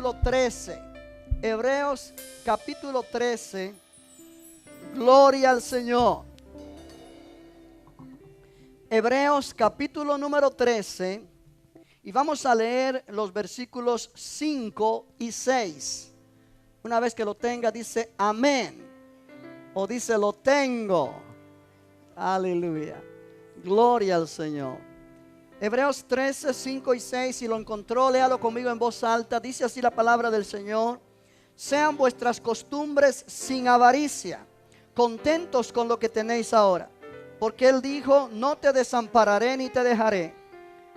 capítulo 13. Hebreos capítulo 13. Gloria al Señor. Hebreos capítulo número 13. Y vamos a leer los versículos 5 y 6. Una vez que lo tenga, dice amén. O dice lo tengo. Aleluya. Gloria al Señor. Hebreos 13, 5 y 6. Si lo encontró, léalo conmigo en voz alta. Dice así la palabra del Señor. Sean vuestras costumbres sin avaricia, contentos con lo que tenéis ahora. Porque Él dijo, no te desampararé ni te dejaré.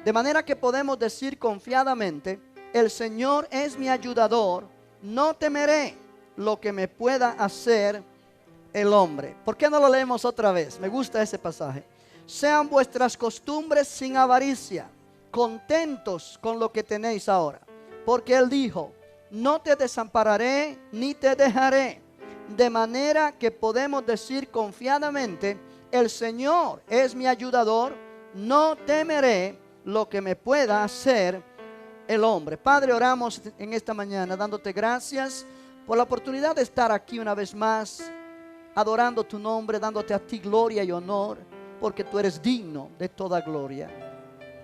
De manera que podemos decir confiadamente, el Señor es mi ayudador, no temeré lo que me pueda hacer el hombre. ¿Por qué no lo leemos otra vez? Me gusta ese pasaje. Sean vuestras costumbres sin avaricia, contentos con lo que tenéis ahora. Porque Él dijo, no te desampararé ni te dejaré. De manera que podemos decir confiadamente, el Señor es mi ayudador, no temeré lo que me pueda hacer el hombre. Padre, oramos en esta mañana dándote gracias por la oportunidad de estar aquí una vez más, adorando tu nombre, dándote a ti gloria y honor, porque tú eres digno de toda gloria.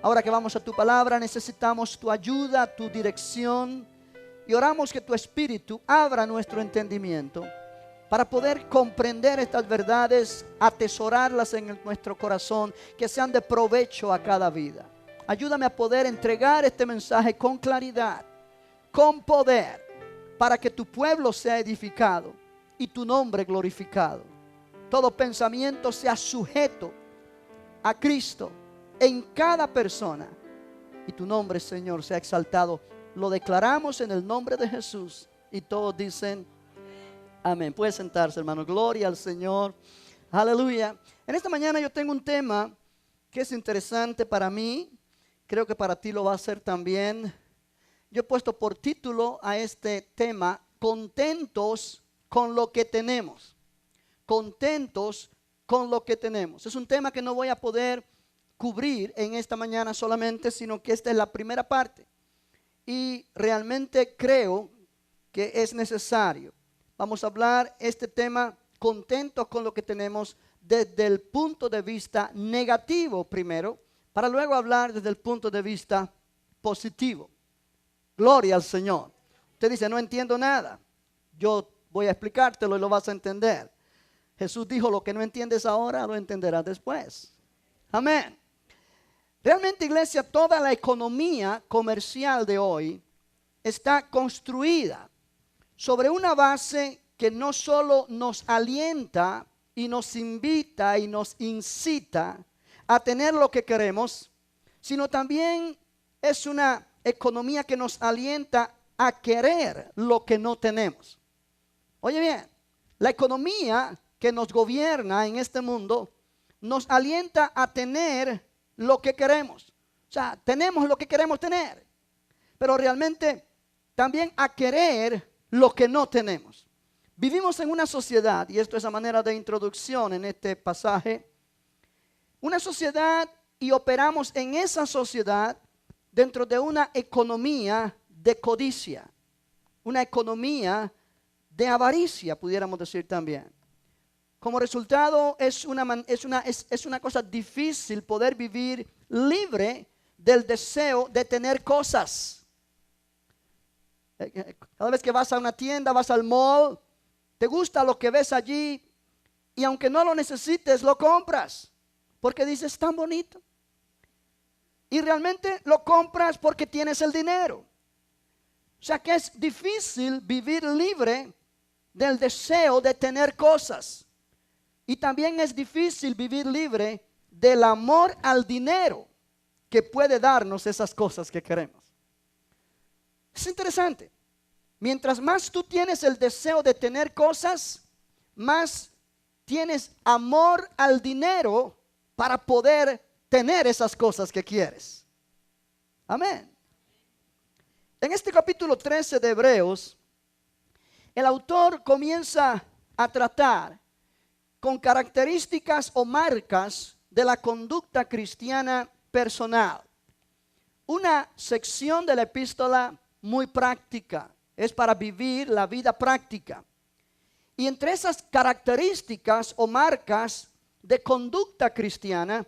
Ahora que vamos a tu palabra, necesitamos tu ayuda, tu dirección, y oramos que tu Espíritu abra nuestro entendimiento para poder comprender estas verdades, atesorarlas en nuestro corazón, que sean de provecho a cada vida. Ayúdame a poder entregar este mensaje con claridad, con poder, para que tu pueblo sea edificado y tu nombre glorificado. Todo pensamiento sea sujeto a Cristo en cada persona y tu nombre, Señor, sea exaltado. Lo declaramos en el nombre de Jesús y todos dicen amén. Puede sentarse, hermano. Gloria al Señor. Aleluya. En esta mañana yo tengo un tema que es interesante para mí. Creo que para ti lo va a ser también. Yo he puesto por título a este tema, contentos con lo que tenemos. Contentos con lo que tenemos. Es un tema que no voy a poder cubrir en esta mañana solamente, sino que esta es la primera parte. Y realmente creo que es necesario. Vamos a hablar este tema, contentos con lo que tenemos, desde el punto de vista negativo primero, para luego hablar desde el punto de vista positivo. Gloria al Señor. Usted dice, no entiendo nada. Yo voy a explicártelo y lo vas a entender. Jesús dijo, lo que no entiendes ahora, lo entenderás después. Amén. Realmente, iglesia, toda la economía comercial de hoy está construida sobre una base que no solo nos alienta y nos invita y nos incita a tener lo que queremos, sino también es una economía que nos alienta a querer lo que no tenemos. Oye bien, la economía que nos gobierna en este mundo nos alienta a tener lo que queremos. O sea, tenemos lo que queremos tener, pero realmente también a querer lo que no tenemos. Vivimos en una sociedad, y esto es a manera de introducción en este pasaje, una sociedad, y operamos en esa sociedad dentro de una economía de codicia, una economía de avaricia, pudiéramos decir también. Como resultado es una cosa difícil poder vivir libre del deseo de tener cosas. Cada vez que vas a una tienda, vas al mall, te gusta lo que ves allí y aunque no lo necesites, lo compras porque dices, tan bonito. Y realmente lo compras porque tienes el dinero. O sea que es difícil vivir libre del deseo de tener cosas. Y también es difícil vivir libre del amor al dinero que puede darnos esas cosas que queremos. Es interesante. Mientras más tú tienes el deseo de tener cosas, más tienes amor al dinero para poder tener esas cosas que quieres. Amén. En este capítulo 13 de Hebreos, el autor comienza a tratar con características o marcas de la conducta cristiana personal. Una sección de la epístola muy práctica, es para vivir la vida práctica. Y entre esas características o marcas de conducta cristiana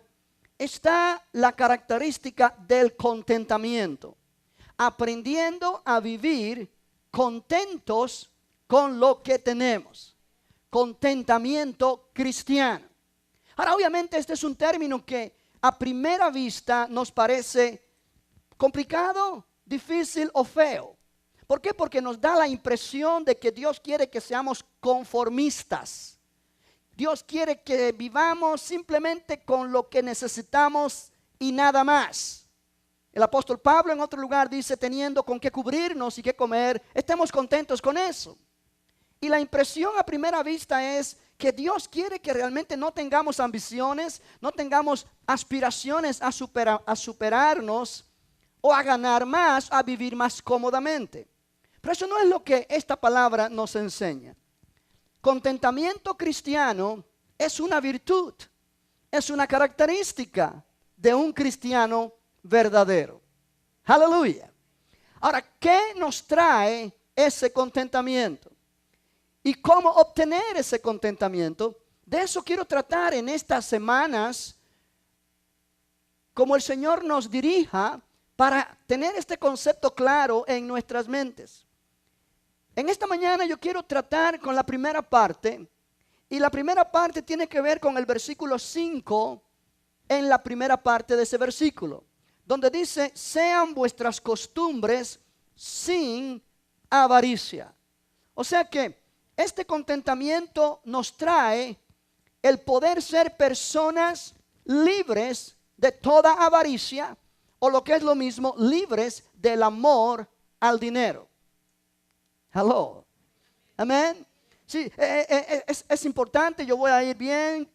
está la característica del contentamiento, aprendiendo a vivir contentos con lo que tenemos. Contentamiento cristiano. Ahora, obviamente este es un término que a primera vista nos parece complicado, difícil o feo. ¿Por qué? Porque nos da la impresión de que Dios quiere que seamos conformistas. Dios quiere que vivamos simplemente con lo que necesitamos y nada más. El apóstol Pablo en otro lugar dice, teniendo con qué cubrirnos y qué comer, estemos contentos con eso. Y la impresión a primera vista es que Dios quiere que realmente no tengamos ambiciones, no tengamos aspiraciones a superarnos o a ganar más, a vivir más cómodamente. Pero eso no es lo que esta palabra nos enseña. Contentamiento cristiano es una virtud, es una característica de un cristiano verdadero. Aleluya. Ahora, ¿qué nos trae ese contentamiento? ¿Y cómo obtener ese contentamiento? De eso quiero tratar en estas semanas, como el Señor nos dirija, para tener este concepto claro en nuestras mentes. En esta mañana yo quiero tratar con la primera parte, y la primera parte tiene que ver con el versículo 5, en la primera parte de ese versículo, donde dice, sean vuestras costumbres sin avaricia. O sea que este contentamiento nos trae el poder ser personas libres de toda avaricia, o lo que es lo mismo, libres del amor al dinero. Hello. Amén. Sí, es importante. Yo voy a ir bien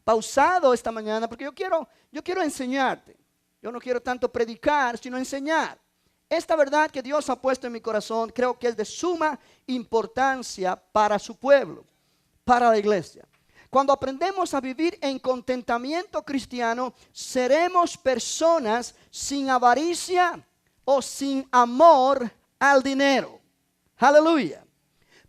pausado esta mañana porque yo quiero enseñarte. Yo no quiero tanto predicar, sino enseñar. Esta verdad que Dios ha puesto en mi corazón creo que es de suma importancia para su pueblo, para la iglesia. Cuando aprendemos a vivir en contentamiento cristiano, seremos personas sin avaricia o sin amor al dinero. Aleluya.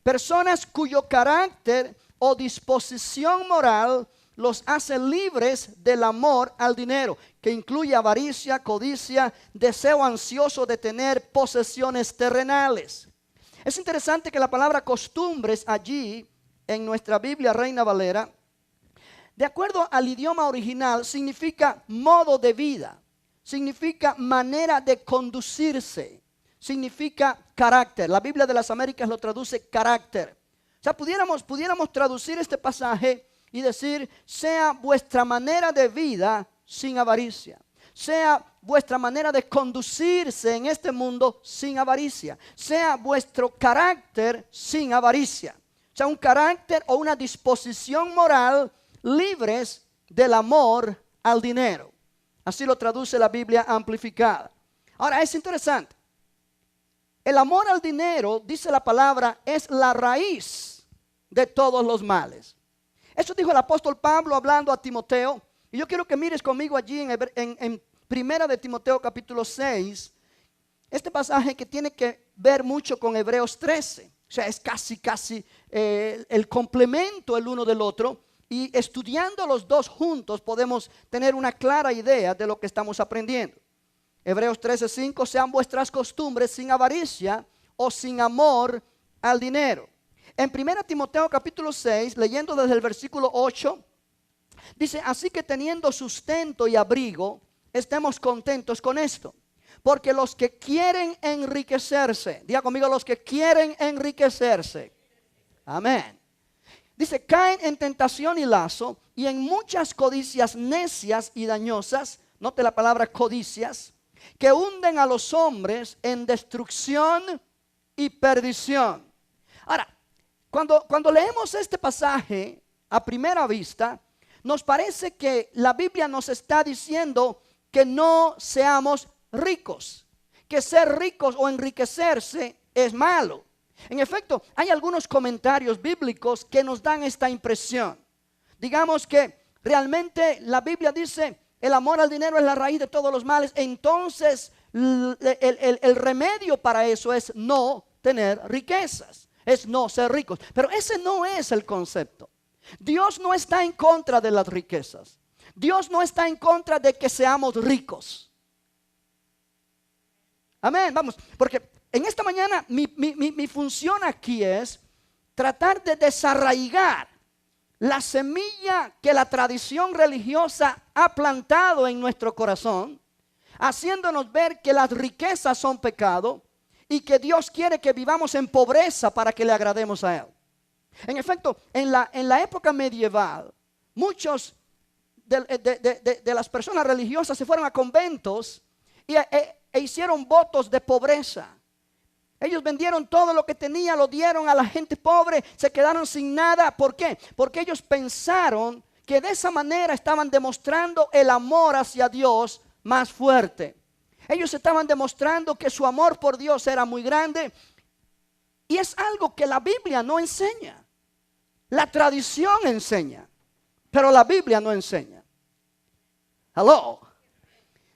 Personas cuyo carácter o disposición moral los hace libres del amor al dinero, que incluye avaricia, codicia, deseo ansioso de tener posesiones terrenales. Es interesante que la palabra costumbres allí en nuestra Biblia Reina Valera, de acuerdo al idioma original, significa modo de vida, significa manera de conducirse, significa carácter. La Biblia de las Américas lo traduce carácter. O sea, pudiéramos traducir este pasaje y decir, sea vuestra manera de vida sin avaricia, sea vuestra manera de conducirse en este mundo sin avaricia, sea vuestro carácter sin avaricia. O sea, un carácter o una disposición moral libres del amor al dinero. Así lo traduce la Biblia amplificada. Ahora, es interesante. El amor al dinero, dice la palabra, es la raíz de todos los males. Eso dijo el apóstol Pablo hablando a Timoteo. Y yo quiero que mires conmigo allí en Primera de Timoteo capítulo 6. Este pasaje que tiene que ver mucho con Hebreos 13. O sea, es casi el complemento el uno del otro. Y estudiando los dos juntos podemos tener una clara idea de lo que estamos aprendiendo. Hebreos 13:5, sean vuestras costumbres sin avaricia o sin amor al dinero. En 1 Timoteo capítulo 6, leyendo desde el versículo 8, dice, así que teniendo sustento y abrigo, estemos contentos con esto. Porque los que quieren enriquecerse, diga conmigo, los que quieren enriquecerse, amén. Dice, caen en tentación y lazo y en muchas codicias necias y dañosas, note la palabra codicias, que hunden a los hombres en destrucción y perdición. Ahora, cuando leemos este pasaje a primera vista, nos parece que la Biblia nos está diciendo que no seamos ricos, que ser ricos o enriquecerse es malo. En efecto, hay algunos comentarios bíblicos que nos dan esta impresión. Digamos que realmente la Biblia dice, el amor al dinero es la raíz de todos los males. Entonces, el remedio para eso es no tener riquezas, es no ser ricos. Pero ese no es el concepto. Dios no está en contra de las riquezas. Dios no está en contra de que seamos ricos. Amén, vamos, porque en esta mañana mi función aquí es tratar de desarraigar la semilla que la tradición religiosa ha plantado en nuestro corazón, haciéndonos ver que las riquezas son pecado y que Dios quiere que vivamos en pobreza para que le agrademos a Él. En efecto, en la época medieval, muchos de las personas religiosas se fueron a conventos e hicieron votos de pobreza. Ellos vendieron todo lo que tenían, lo dieron a la gente pobre, se quedaron sin nada. ¿Por qué? Porque ellos pensaron que de esa manera estaban demostrando el amor hacia Dios más fuerte. Ellos estaban demostrando que su amor por Dios era muy grande. Y es algo que la Biblia no enseña. La tradición enseña, pero la Biblia no enseña. Hello.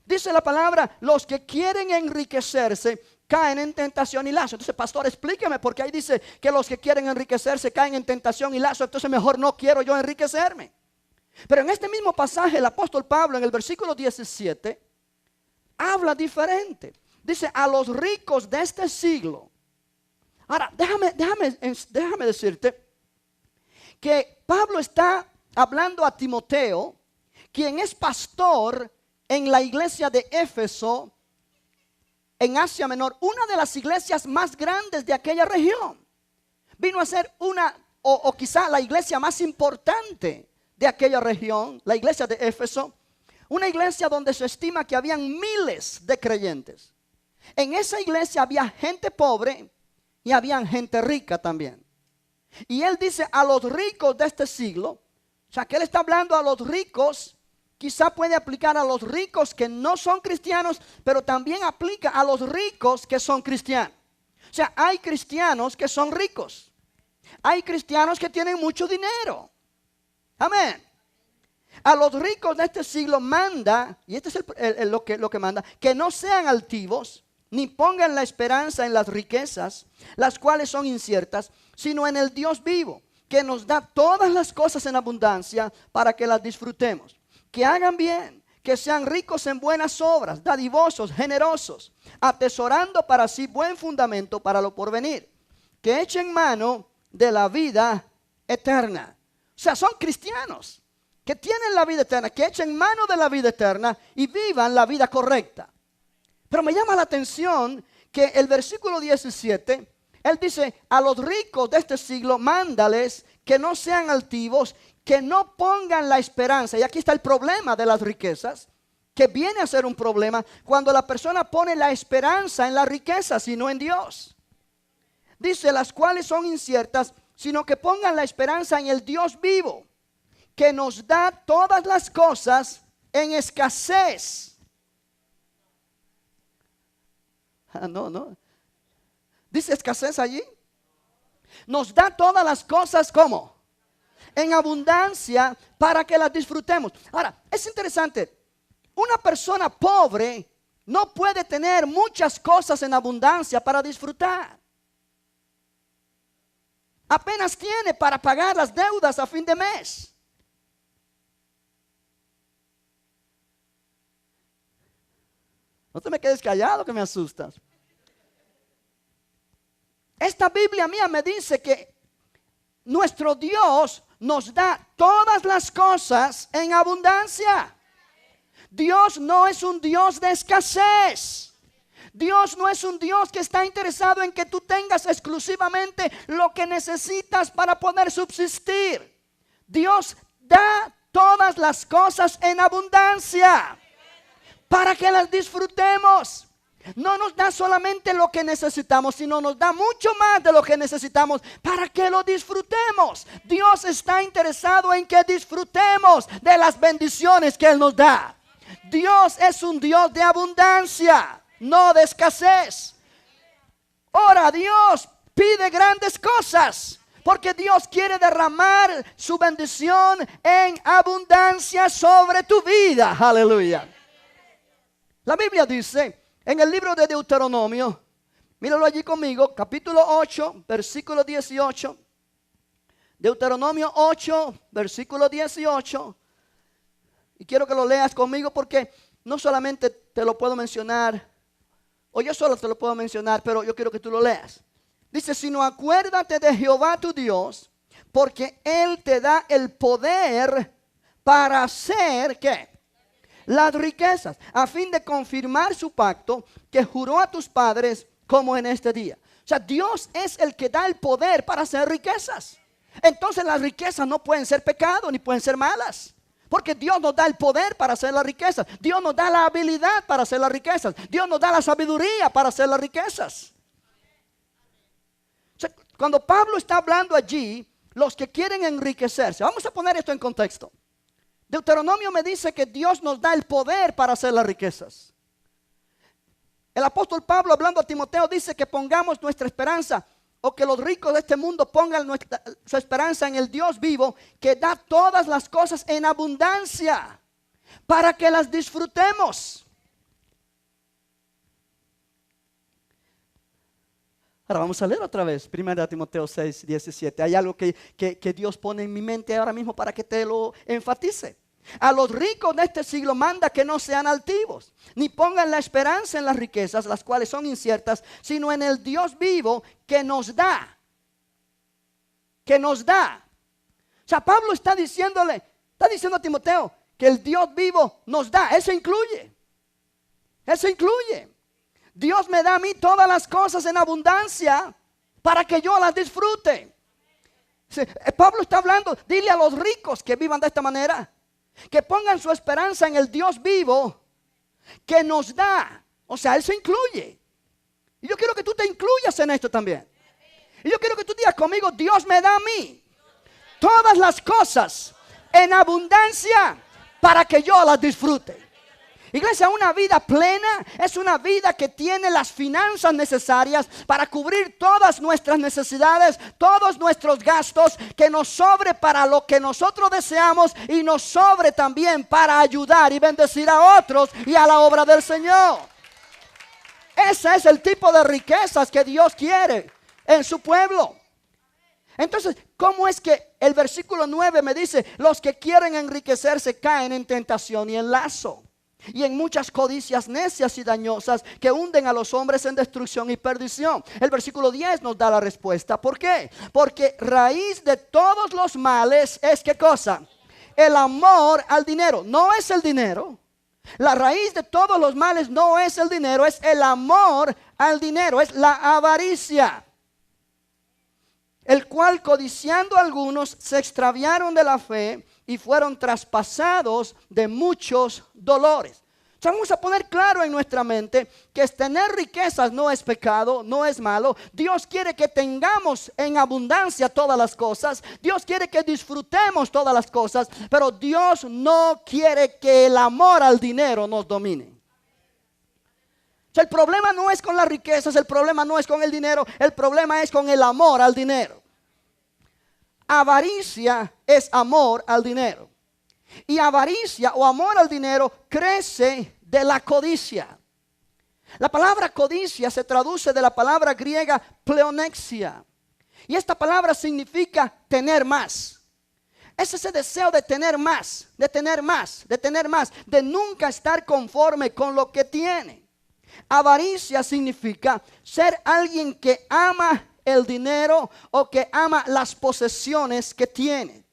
Dice la palabra, los que quieren enriquecerse caen en tentación y lazo. Entonces, pastor, explíqueme, porque ahí dice que los que quieren enriquecerse caen en tentación y lazo. Entonces mejor no quiero yo enriquecerme. Pero en este mismo pasaje el apóstol Pablo en el versículo 17 habla diferente. Dice, a los ricos de este siglo. Ahora, déjame decirte que Pablo está hablando a Timoteo, quien es pastor en la iglesia de Éfeso, en Asia Menor, una de las iglesias más grandes de aquella región. Vino a ser o quizá la iglesia más importante de aquella región, la iglesia de Éfeso. Una iglesia donde se estima que habían miles de creyentes. En esa iglesia había gente pobre y había gente rica también. Y él dice a los ricos de este siglo, o sea que él está hablando a los ricos. Quizá puede aplicar a los ricos que no son cristianos, pero también aplica a los ricos que son cristianos. O sea, hay cristianos que son ricos. Hay cristianos que tienen mucho dinero. Amén. A los ricos de este siglo manda, y este es lo que manda, que no sean altivos, ni pongan la esperanza en las riquezas, las cuales son inciertas, sino en el Dios vivo, que nos da todas las cosas en abundancia para que las disfrutemos. Que hagan bien, que sean ricos en buenas obras, dadivosos, generosos, atesorando para sí buen fundamento para lo porvenir. Que echen mano de la vida eterna. O sea, son cristianos que tienen la vida eterna, que echen mano de la vida eterna y vivan la vida correcta. Pero me llama la atención que el versículo 17, él dice, a los ricos de este siglo, mándales que no sean altivos, que no pongan la esperanza. Y aquí está el problema de las riquezas, que viene a ser un problema cuando la persona pone la esperanza en las riquezas y no en Dios. Dice, las cuales son inciertas, sino que pongan la esperanza en el Dios vivo, que nos da todas las cosas en escasez. No. ¿Dice escasez allí? Nos da todas las cosas, ¿cómo? En abundancia para que las disfrutemos. Ahora, es interesante. Una persona pobre no puede tener muchas cosas en abundancia para disfrutar. Apenas tiene para pagar las deudas a fin de mes. No te me quedes callado, que me asustas. Esta Biblia mía me dice que nuestro Dios nos da todas las cosas en abundancia. Dios no es un Dios de escasez. Dios no es un Dios que está interesado en que tú tengas exclusivamente lo que necesitas para poder subsistir. Dios da todas las cosas en abundancia para que las disfrutemos. No nos da solamente lo que necesitamos, sino nos da mucho más de lo que necesitamos para que lo disfrutemos. Dios está interesado en que disfrutemos de las bendiciones que Él nos da. Dios es un Dios de abundancia, no de escasez. Ahora Dios pide grandes cosas, porque Dios quiere derramar su bendición en abundancia sobre tu vida. Aleluya. La Biblia dice, En el libro de Deuteronomio, míralo allí conmigo, capítulo 8, versículo 18. Deuteronomio 8, versículo 18. Y quiero que lo leas conmigo porque no solamente te lo puedo mencionar, o yo solo te lo puedo mencionar, pero yo quiero que tú lo leas. Dice, sino acuérdate de Jehová tu Dios, porque Él te da el poder para hacer, ¿qué? Las riquezas, a fin de confirmar su pacto que juró a tus padres como en este día. O sea, Dios es el que da el poder para hacer riquezas. Entonces las riquezas no pueden ser pecado ni pueden ser malas. Porque Dios nos da el poder para hacer las riquezas. Dios nos da la habilidad para hacer las riquezas. Dios nos da la sabiduría para hacer las riquezas. O sea, cuando Pablo está hablando allí, los que quieren enriquecerse, vamos a poner esto en contexto. Deuteronomio me dice que Dios nos da el poder para hacer las riquezas. El apóstol Pablo, hablando a Timoteo, dice que pongamos nuestra esperanza, o que los ricos de este mundo pongan su esperanza en el Dios vivo, que da todas las cosas en abundancia, para que las disfrutemos. Ahora vamos a leer otra vez, 1 Timoteo 6, 17. Hay algo que Dios pone en mi mente ahora mismo para que te lo enfatice. A los ricos de este siglo manda que no sean altivos, ni pongan la esperanza en las riquezas, las cuales son inciertas, sino en el Dios vivo que nos da. Que nos da. O sea, Pablo está diciendo a Timoteo que el Dios vivo nos da. Eso incluye. Dios me da a mí todas las cosas en abundancia para que yo las disfrute. Pablo está hablando, dile a los ricos que vivan de esta manera, que pongan su esperanza en el Dios vivo que nos da. O sea, Él se incluye. Y yo quiero que tú te incluyas en esto también. Y yo quiero que tú digas conmigo, Dios me da a mí todas las cosas en abundancia para que yo las disfrute. Iglesia, una vida plena es una vida que tiene las finanzas necesarias para cubrir todas nuestras necesidades, todos nuestros gastos, que nos sobre para lo que nosotros deseamos y nos sobre también para ayudar y bendecir a otros y a la obra del Señor. Ese es el tipo de riquezas que Dios quiere en su pueblo. Entonces, ¿cómo es que el versículo 9 me dice, los que quieren enriquecerse caen en tentación y en lazo, y en muchas codicias necias y dañosas que hunden a los hombres en destrucción y perdición? El versículo 10 nos da la respuesta. ¿Por qué? Porque raíz de todos los males es, ¿qué cosa? El amor al dinero. No es el dinero. La raíz de todos los males no es el dinero, es el amor al dinero, es la avaricia, el cual codiciando algunos se extraviaron de la fe y fueron traspasados de muchos dolores. O sea, vamos a poner claro en nuestra mente que tener riquezas no es pecado, no es malo. Dios quiere que tengamos en abundancia todas las cosas. Dios quiere que disfrutemos todas las cosas, pero Dios no quiere que el amor al dinero nos domine. O sea, el problema no es con las riquezas, el problema no es con el dinero, el problema es con el amor al dinero. Avaricia es amor al dinero. Y avaricia o amor al dinero crece de la codicia. La palabra codicia se traduce de la palabra griega pleonexia. Y esta palabra significa tener más. Es ese deseo de tener más, de tener más, de tener más, de nunca estar conforme con lo que tiene. Avaricia significa ser alguien que ama el dinero o que ama las posesiones que tiene.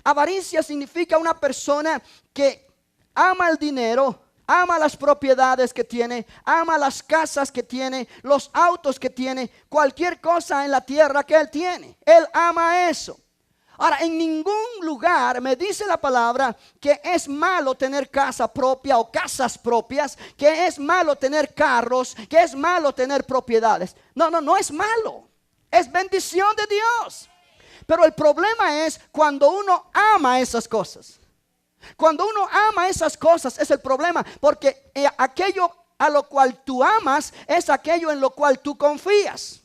Avaricia significa una persona que ama el dinero, ama las propiedades que tiene, ama las casas que tiene, los autos que tiene, cualquier cosa en la tierra que él tiene. Él ama eso. Ahora, en ningún lugar me dice la palabra que es malo tener casa propia o casas propias, que es malo tener carros, que es malo tener propiedades. No es malo. Es bendición de Dios. Pero el problema es cuando uno ama esas cosas. Cuando uno ama esas cosas es el problema, porque aquello a lo cual tú amas es aquello en lo cual tú confías.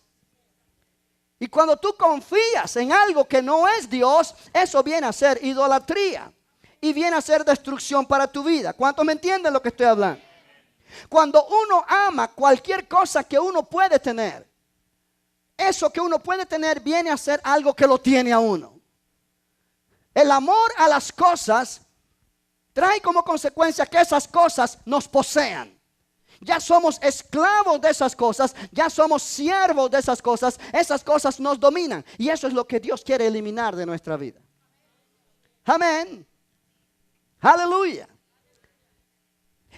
Y cuando tú confías en algo que no es Dios, eso viene a ser idolatría y viene a ser destrucción para tu vida. ¿Cuántos me entienden lo que estoy hablando? Cuando uno ama cualquier cosa que uno puede tener, eso que uno puede tener viene a ser algo que lo tiene a uno. El amor a las cosas trae como consecuencia que esas cosas nos posean. Ya somos esclavos de esas cosas, ya somos siervos de esas cosas nos dominan. Y eso es lo que Dios quiere eliminar de nuestra vida. Amén. Aleluya.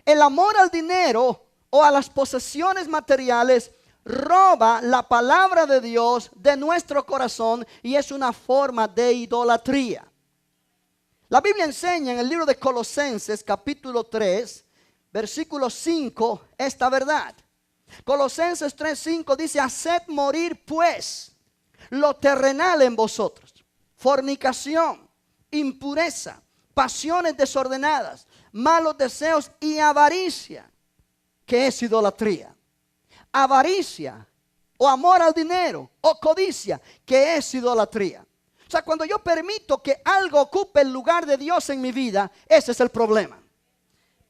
El amor al dinero o a las posesiones materiales roba la palabra de Dios de nuestro corazón y es una forma de idolatría. La Biblia enseña en el libro de Colosenses capítulo 3, versículo 5, esta verdad. Colosenses 3:5 dice: haced morir pues lo terrenal en vosotros: fornicación, impureza, pasiones desordenadas, malos deseos y avaricia, que es idolatría. Avaricia o amor al dinero o codicia, que es idolatría. O sea, cuando yo permito que algo ocupe el lugar de Dios en mi vida, ese es el problema.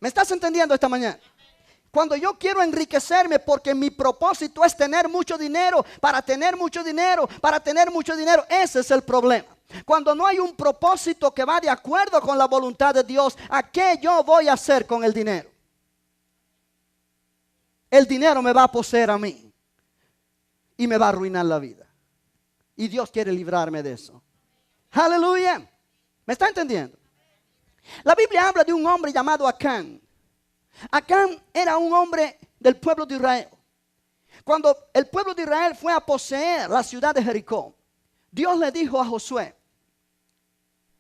¿Me estás entendiendo esta mañana? Cuando yo quiero enriquecerme porque mi propósito es tener mucho dinero, para tener mucho dinero, ese es el problema. Cuando no hay un propósito que va de acuerdo con la voluntad de Dios, ¿a qué yo voy a hacer con el dinero? El dinero me va a poseer a mí y me va a arruinar la vida. Y Dios quiere librarme de eso. Aleluya. ¿Me está entendiendo? La Biblia habla de un hombre llamado Acán. Acán era un hombre del pueblo de Israel. Cuando el pueblo de Israel fue a poseer la ciudad de Jericó, Dios le dijo a Josué: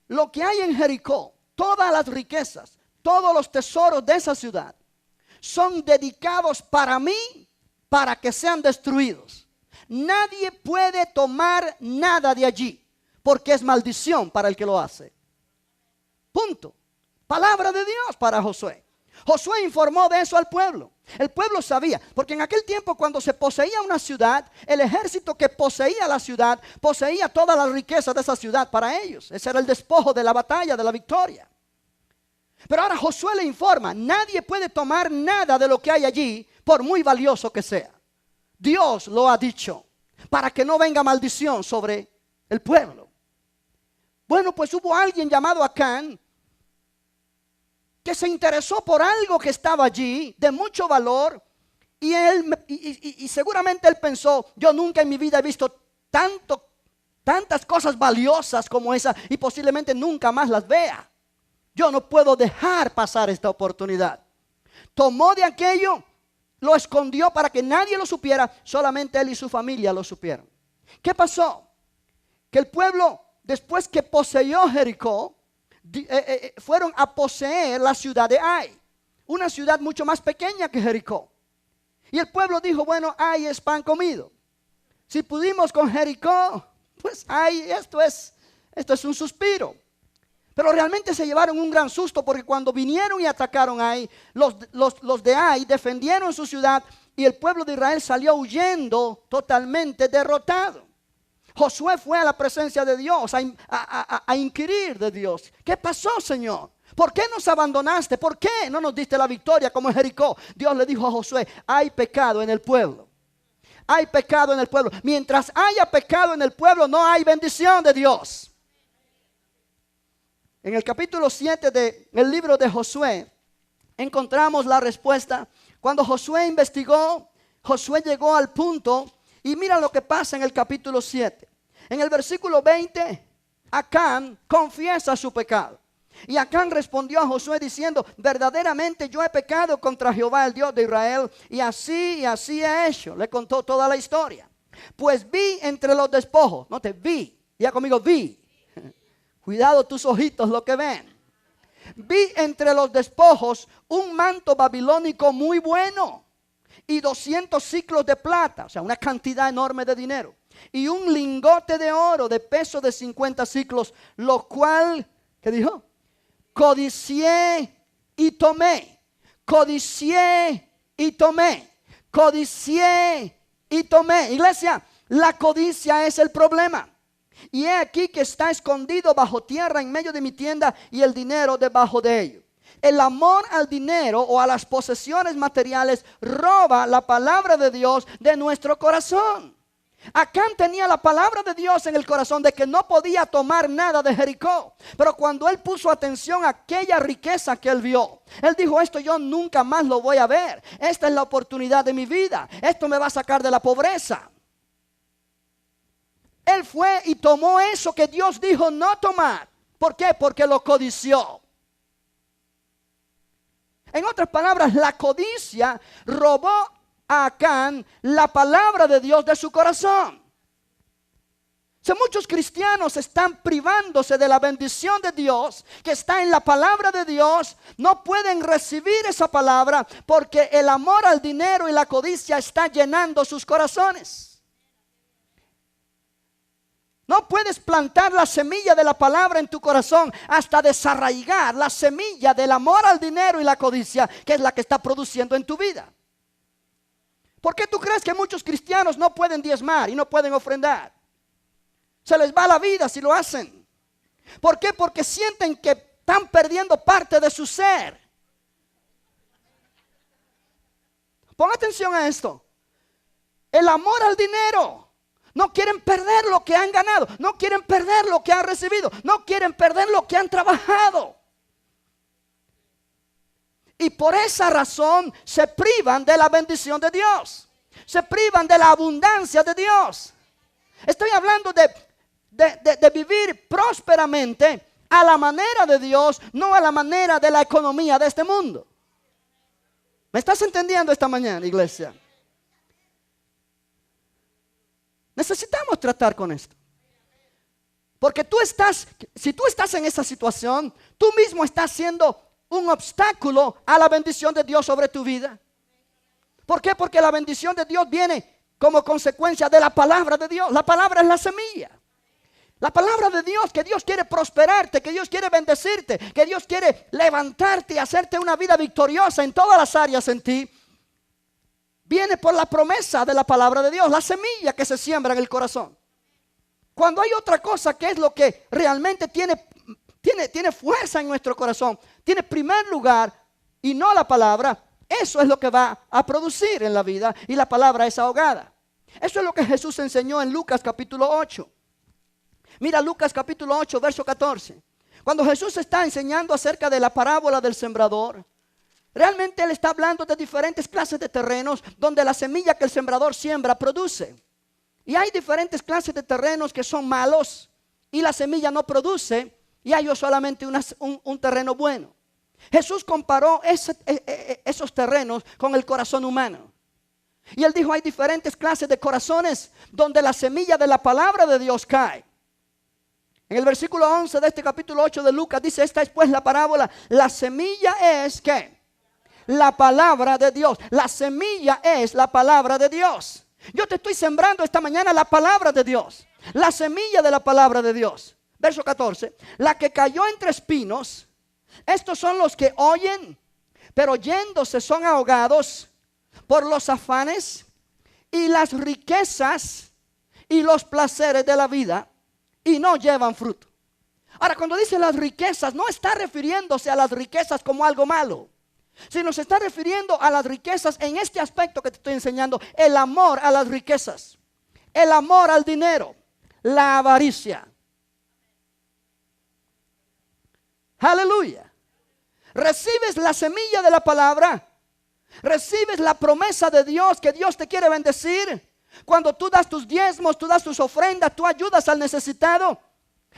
lo que hay en Jericó, todas las riquezas, todos los tesoros de esa ciudad, son dedicados para mí, para que sean destruidos. Nadie puede tomar nada de allí, porque es maldición para el que lo hace. Punto. Palabra de Dios para Josué. Josué informó de eso al pueblo. El pueblo sabía, porque en aquel tiempo cuando se poseía una ciudad, el ejército que poseía la ciudad, poseía toda la riqueza de esa ciudad para ellos. Ese era el despojo de la batalla, de la victoria. Pero ahora Josué le informa: nadie puede tomar nada de lo que hay allí, por muy valioso que sea. Dios lo ha dicho, para que no venga maldición sobre el pueblo. Bueno, pues hubo alguien llamado Acán que se interesó por algo que estaba allí de mucho valor, y seguramente él pensó: yo nunca en mi vida he visto tantas cosas valiosas como esa, y posiblemente nunca más las vea. Yo no puedo dejar pasar esta oportunidad. Tomó de aquello, lo escondió para que nadie lo supiera, solamente él y su familia lo supieron. ¿Qué pasó? Que el pueblo, después que poseyó Jericó, fueron a poseer la ciudad de Ai, una ciudad mucho más pequeña que Jericó. Y el pueblo dijo: bueno, Ai es pan comido. Si pudimos con Jericó, pues Ai, esto es un suspiro. Pero realmente se llevaron un gran susto, porque cuando vinieron y atacaron a Ai, los de Ai defendieron su ciudad y el pueblo de Israel salió huyendo totalmente derrotado. Josué fue a la presencia de Dios a inquirir de Dios: ¿qué pasó, Señor? ¿Por qué nos abandonaste? ¿Por qué no nos diste la victoria como en Jericó? Dios le dijo a Josué: hay pecado en el pueblo. Hay pecado en el pueblo. Mientras haya pecado en el pueblo, no hay bendición de Dios. En el capítulo 7 del libro de Josué encontramos la respuesta. Cuando Josué investigó, Josué llegó al punto, y mira lo que pasa en el capítulo 7. En el versículo 20, Acán confiesa su pecado. Y Acán respondió a Josué diciendo: verdaderamente yo he pecado contra Jehová, el Dios de Israel, y así he hecho. Le contó toda la historia. Pues vi entre los despojos, no te vi, ya conmigo, vi. Cuidado tus ojitos lo que ven. Vi entre los despojos un manto babilónico muy bueno, y 200 siclos de plata, o sea, una cantidad enorme de dinero, y un lingote de oro de peso de 50 siclos, lo cual, ¿qué dijo? Codicié y tomé. Codicié y tomé. Codicié y tomé. Iglesia, la codicia es el problema. Y he aquí que está escondido bajo tierra en medio de mi tienda, y el dinero debajo de ello. el amor al dinero o a las posesiones materiales roba la palabra de Dios de nuestro corazón. Acán tenía la palabra de Dios en el corazón de que no podía tomar nada de Jericó. Pero cuando él puso atención a aquella riqueza que él vio, él dijo: esto yo nunca más lo voy a ver. Esta es la oportunidad de mi vida. Esto me va a sacar de la pobreza. Él fue y tomó eso que Dios dijo no tomar. ¿Por qué? Porque lo codició. En otras palabras, la codicia robó a Acán la palabra de Dios de su corazón. Muchos cristianos están privándose de la bendición de Dios que está en la palabra de Dios. No pueden recibir esa palabra porque el amor al dinero y la codicia está llenando sus corazones. No puedes plantar la semilla de la palabra en tu corazón hasta desarraigar la semilla del amor al dinero y la codicia, que es la que está produciendo en tu vida. ¿Por qué tú crees que muchos cristianos no pueden diezmar y no pueden ofrendar? Se les va la vida si lo hacen. ¿Por qué? Porque sienten que están perdiendo parte de su ser. Pon atención a esto. El amor al dinero. No quieren perder lo que han ganado. No quieren perder lo que han recibido. No quieren perder lo que han trabajado. Y por esa razón se privan de la bendición de Dios. Se privan de la abundancia de Dios. Estoy hablando de vivir prósperamente a la manera de Dios, no a la manera de la economía de este mundo. ¿Me estás entendiendo esta mañana, iglesia? Necesitamos tratar con esto. Porque si tú estás en esa situación, tú mismo estás siendo un obstáculo a la bendición de Dios sobre tu vida. ¿Por qué? Porque la bendición de Dios viene como consecuencia de la palabra de Dios. La palabra es la semilla. La palabra de Dios, que Dios quiere prosperarte, que Dios quiere bendecirte, que Dios quiere levantarte y hacerte una vida victoriosa en todas las áreas en ti. Viene por la promesa de la palabra de Dios, la semilla que se siembra en el corazón. Cuando hay otra cosa que es lo que realmente tiene fuerza en nuestro corazón, tiene primer lugar y no la palabra, eso es lo que va a producir en la vida, y la palabra es ahogada. Eso es lo que Jesús enseñó en Lucas capítulo 8. Mira Lucas capítulo 8, verso 14. Cuando Jesús está enseñando acerca de la parábola del sembrador, realmente Él está hablando de diferentes clases de terrenos donde la semilla que el sembrador siembra produce. Y hay diferentes clases de terrenos que son malos y la semilla no produce, y hay solamente un terreno bueno. Jesús comparó esos terrenos con el corazón humano. Y Él dijo: hay diferentes clases de corazones donde la semilla de la palabra de Dios cae. En el versículo 11 de este capítulo 8 de Lucas dice: esta es pues la parábola. La semilla es ¿qué? La palabra de Dios. La semilla es la palabra de Dios. Yo te estoy sembrando esta mañana la palabra de Dios, la semilla de la palabra de Dios. Verso 14. La que cayó entre espinos, estos son los que oyen, pero yéndose son ahogados por los afanes y las riquezas y los placeres de la vida, y no llevan fruto. Ahora, cuando dice las riquezas, no está refiriéndose a las riquezas como algo malo, sino se está refiriendo a las riquezas en este aspecto que te estoy enseñando: el amor a las riquezas, el amor al dinero, la avaricia. Aleluya. Recibes la semilla de la palabra, recibes la promesa de Dios, que Dios te quiere bendecir. Cuando tú das tus diezmos, tú das tus ofrendas, tú ayudas al necesitado,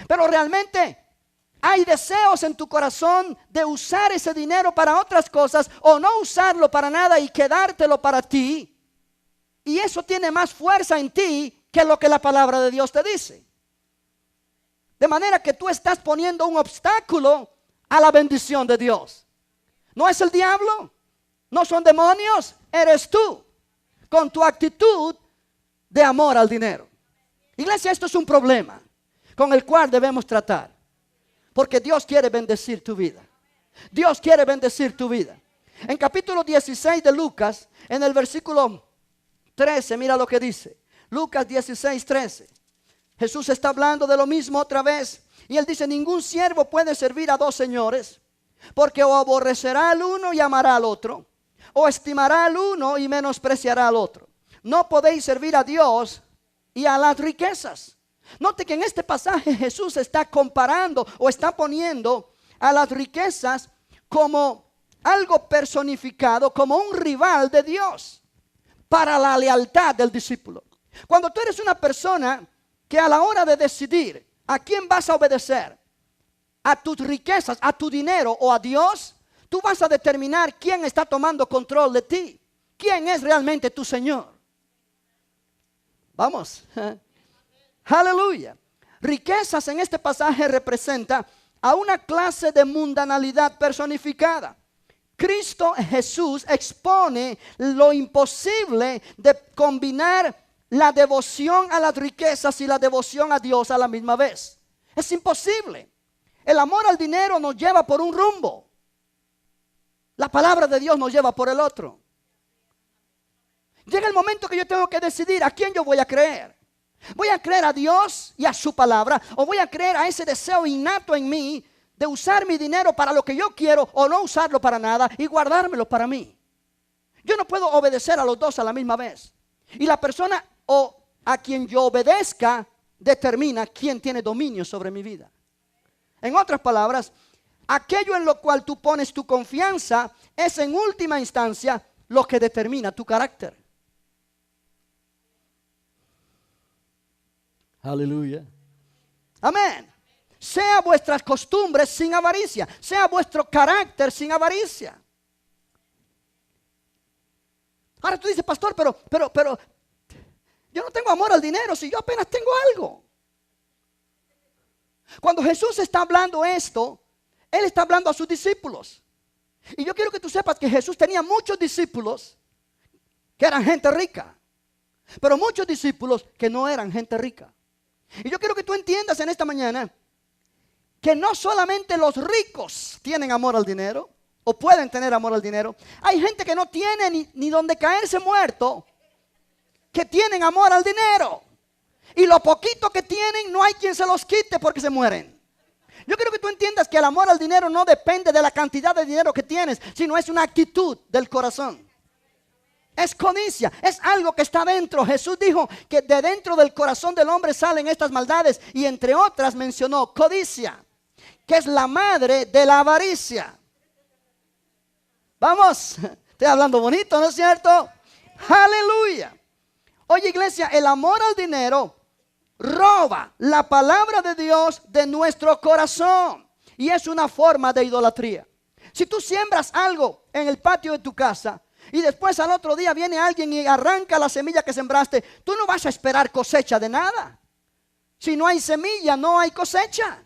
pero realmente hay deseos en tu corazón de usar ese dinero para otras cosas, o no usarlo para nada y quedártelo para ti. Y eso tiene más fuerza en ti que lo que la palabra de Dios te dice. De manera que tú estás poniendo un obstáculo a la bendición de Dios. No es el diablo, no son demonios, eres tú, con tu actitud de amor al dinero. Iglesia, esto es un problema con el cual debemos tratar, porque Dios quiere bendecir tu vida. Dios quiere bendecir tu vida. En capítulo 16 de Lucas, en el versículo 13, mira lo que dice. Lucas 16, 13. Jesús está hablando de lo mismo otra vez, y Él dice: ningún siervo puede servir a dos señores, Porque o aborrecerá al uno y amará al otro, o estimará al uno y menospreciará al otro. No podéis servir a Dios y a las riquezas. Note que en este pasaje Jesús está comparando o está poniendo a las riquezas como algo personificado, como un rival de Dios para la lealtad del discípulo. Cuando tú eres una persona que a la hora de decidir a quién vas a obedecer, a tus riquezas, a tu dinero o a Dios, tú vas a determinar quién está tomando control de ti, quién es realmente tu Señor. Vamos. Aleluya. Riquezas en este pasaje representa a una clase de mundanalidad personificada. Cristo Jesús expone lo imposible de combinar la devoción a las riquezas y la devoción a Dios a la misma vez. Es imposible. El amor al dinero nos lleva por un rumbo. La palabra de Dios nos lleva por el otro. Llega el momento que yo tengo que decidir a quién yo voy a creer. ¿Voy a creer a Dios y a su palabra? ¿O voy a creer a ese deseo innato en mí de usar mi dinero para lo que yo quiero o no usarlo para nada y guardármelo para mí? Yo no puedo obedecer a los dos a la misma vez. Y la persona o a quien yo obedezca determina quién tiene dominio sobre mi vida. En otras palabras, aquello en lo cual tú pones tu confianza es en última instancia lo que determina tu carácter. Aleluya. Amén. Sea vuestras costumbres sin avaricia. Sea vuestro carácter sin avaricia. Ahora tú dices, pastor, pero yo no tengo amor al dinero si yo apenas tengo algo. Cuando Jesús está hablando esto, Él está hablando a sus discípulos. Y yo quiero que tú sepas que Jesús tenía muchos discípulos que eran gente rica, pero muchos discípulos que no eran gente rica. Y yo quiero que tú entiendas en esta mañana que no solamente los ricos tienen amor al dinero o pueden tener amor al dinero. Hay gente que no tiene ni donde caerse muerto, que tienen amor al dinero. Y lo poquito que tienen no hay quien se los quite porque se mueren. Yo quiero que tú entiendas que el amor al dinero no depende de la cantidad de dinero que tienes, sino es una actitud del corazón. Es codicia, es algo que está dentro. Jesús dijo que de dentro del corazón del hombre salen estas maldades y entre otras mencionó codicia, que es la madre de la avaricia. Vamos, estoy hablando bonito, ¿no es cierto? Aleluya. Oye, iglesia, el amor al dinero roba la palabra de Dios de nuestro corazón y es una forma de idolatría. Si tú siembras algo en el patio de tu casa y después al otro día viene alguien y arranca la semilla que sembraste, tú no vas a esperar cosecha de nada. Si no hay semilla, no hay cosecha.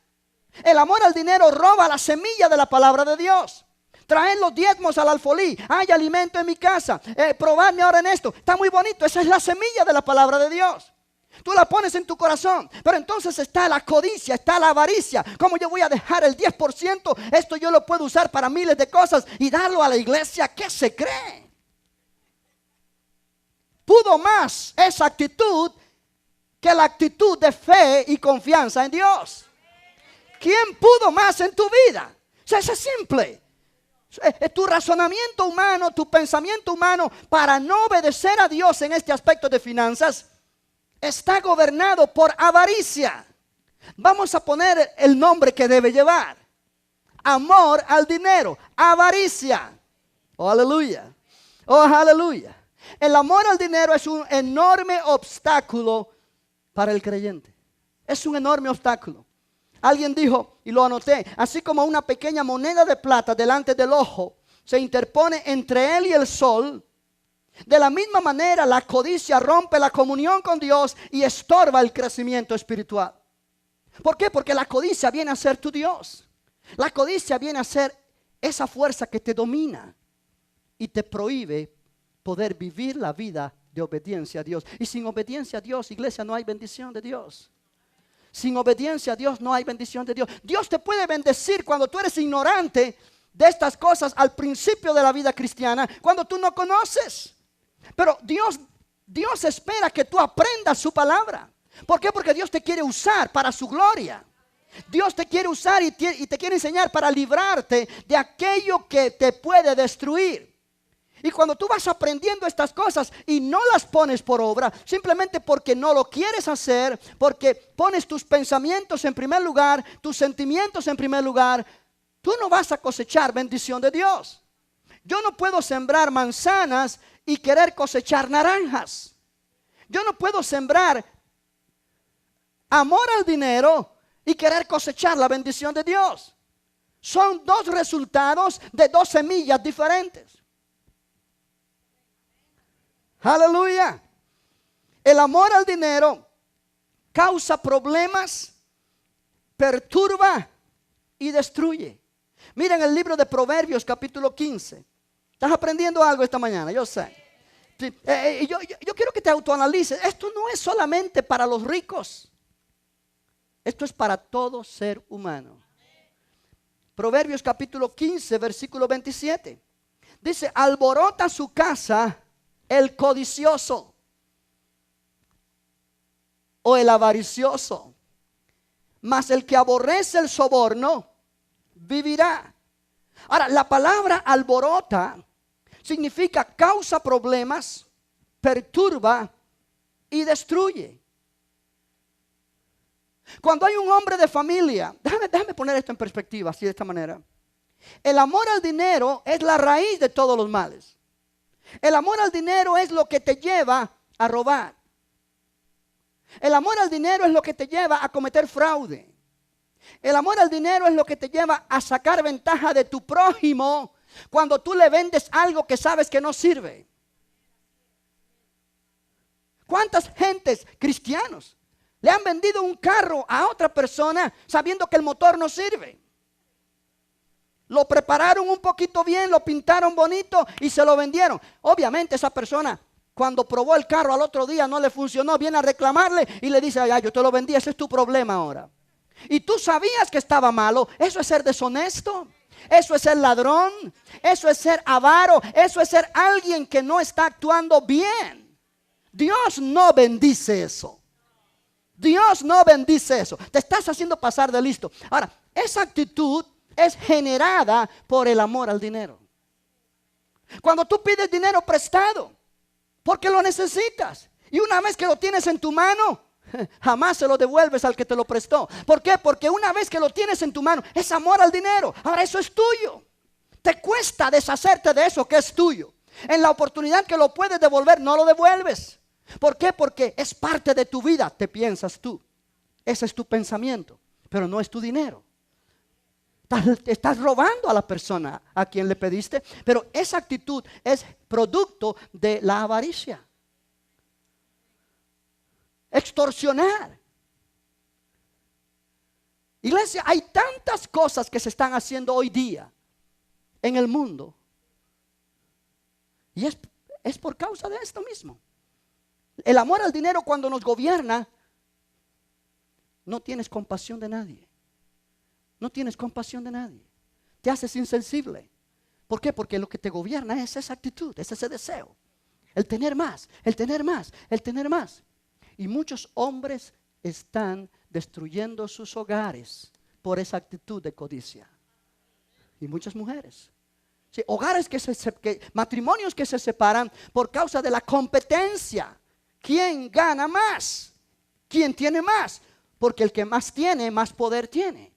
El amor al dinero roba la semilla de la palabra de Dios. Traen los diezmos al alfolí. Hay alimento en mi casa. Probadme ahora en esto. Está muy bonito. Esa es la semilla de la palabra de Dios. Tú la pones en tu corazón. Pero entonces está la codicia, está la avaricia. ¿Cómo yo voy a dejar el 10%? Esto yo lo puedo usar para miles de cosas y darlo a la iglesia. ¿Qué se cree? Pudo más esa actitud que la actitud de fe y confianza en Dios. ¿Quién pudo más en tu vida? O sea, eso es simple. Tu razonamiento humano, tu pensamiento humano para no obedecer a Dios en este aspecto de finanzas está gobernado por avaricia. Vamos a poner el nombre que debe llevar: amor al dinero, avaricia. Oh, aleluya. Oh, aleluya. El amor al dinero es un enorme obstáculo para el creyente. Es un enorme obstáculo. Alguien dijo, y lo anoté, así como una pequeña moneda de plata delante del ojo se interpone entre él y el sol, de la misma manera la codicia rompe la comunión con Dios y estorba el crecimiento espiritual. ¿Por qué? Porque la codicia viene a ser tu Dios. La codicia viene a ser esa fuerza que te domina y te prohíbe poder vivir la vida de obediencia a Dios. Y sin obediencia a Dios, iglesia, no hay bendición de Dios. Sin obediencia a Dios no hay bendición de Dios. Dios te puede bendecir cuando tú eres ignorante de estas cosas al principio de la vida cristiana, cuando tú no conoces. Pero Dios espera que tú aprendas su palabra. ¿Por qué? Porque Dios te quiere usar para su gloria. Dios te quiere usar y te quiere enseñar para librarte de aquello que te puede destruir. Y cuando tú vas aprendiendo estas cosas y no las pones por obra, simplemente porque no lo quieres hacer, porque pones tus pensamientos en primer lugar, tus sentimientos en primer lugar, tú no vas a cosechar bendición de Dios. Yo no puedo sembrar manzanas y querer cosechar naranjas. Yo no puedo sembrar amor al dinero y querer cosechar la bendición de Dios. Son dos resultados de dos semillas diferentes. Aleluya. El amor al dinero causa problemas, perturba y destruye. Miren el libro de Proverbios capítulo 15. ¿Estás aprendiendo algo esta mañana? Yo sé. Yo quiero que te autoanalices. Esto no es solamente para los ricos. Esto es para todo ser humano. Proverbios capítulo 15, versículo 27. Dice, alborota su casa el codicioso o el avaricioso, mas el que aborrece el soborno vivirá. Ahora, la palabra alborota significa causa problemas, perturba y destruye. Cuando hay un hombre de familia, déjame poner esto en perspectiva, así de esta manera. El amor al dinero es la raíz de todos los males. El amor al dinero es lo que te lleva a robar. El amor al dinero es lo que te lleva a cometer fraude. El amor al dinero es lo que te lleva a sacar ventaja de tu prójimo cuando tú le vendes algo que sabes que no sirve. ¿Cuántas gentes cristianos le han vendido un carro a otra persona sabiendo que el motor no sirve? Lo prepararon un poquito bien, lo pintaron bonito y se lo vendieron. Obviamente esa persona, cuando probó el carro al otro día no le funcionó, viene a reclamarle y le dice, ay, yo te lo vendí, ese es tu problema ahora. Y tú sabías que estaba malo. Eso es ser deshonesto. Eso es ser ladrón. Eso es ser avaro. Eso es ser alguien que no está actuando bien. Dios no bendice eso. Dios no bendice eso. Te estás haciendo pasar de listo. Ahora, esa actitud es generada por el amor al dinero. Cuando tú pides dinero prestado, porque lo necesitas, y una vez que lo tienes en tu mano, jamás se lo devuelves al que te lo prestó. ¿Por qué? Porque una vez que lo tienes en tu mano, es amor al dinero. Ahora eso es tuyo. Te cuesta deshacerte de eso que es tuyo. En la oportunidad que lo puedes devolver, no lo devuelves. ¿Por qué? Porque es parte de tu vida, te piensas tú. Ese es tu pensamiento, pero no es tu dinero. Estás robando a la persona a quien le pediste, pero esa actitud es producto de la avaricia. Extorsionar. Iglesia, hay tantas cosas que se están haciendo hoy día en el mundo. Y es por causa de esto mismo. El amor al dinero cuando nos gobierna, no tienes compasión de nadie. No tienes compasión de nadie. Te haces insensible. ¿Por qué? Porque lo que te gobierna es esa actitud, es ese deseo. El tener más, el tener más, el tener más. Y muchos hombres están destruyendo sus hogares por esa actitud de codicia. Y muchas mujeres. Sí, hogares matrimonios que se separan por causa de la competencia. ¿Quién gana más? ¿Quién tiene más? Porque el que más tiene, más poder tiene.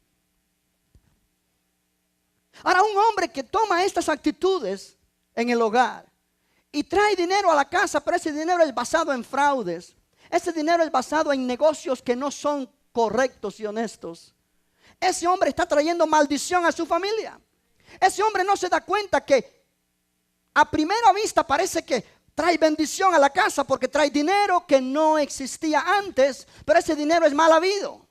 Ahora, un hombre que toma estas actitudes en el hogar y trae dinero a la casa, pero ese dinero es basado en fraudes. Ese dinero es basado en negocios que no son correctos y honestos. Ese hombre está trayendo maldición a su familia. Ese hombre no se da cuenta que a primera vista parece que trae bendición a la casa porque trae dinero que no existía antes, pero ese dinero es mal habido.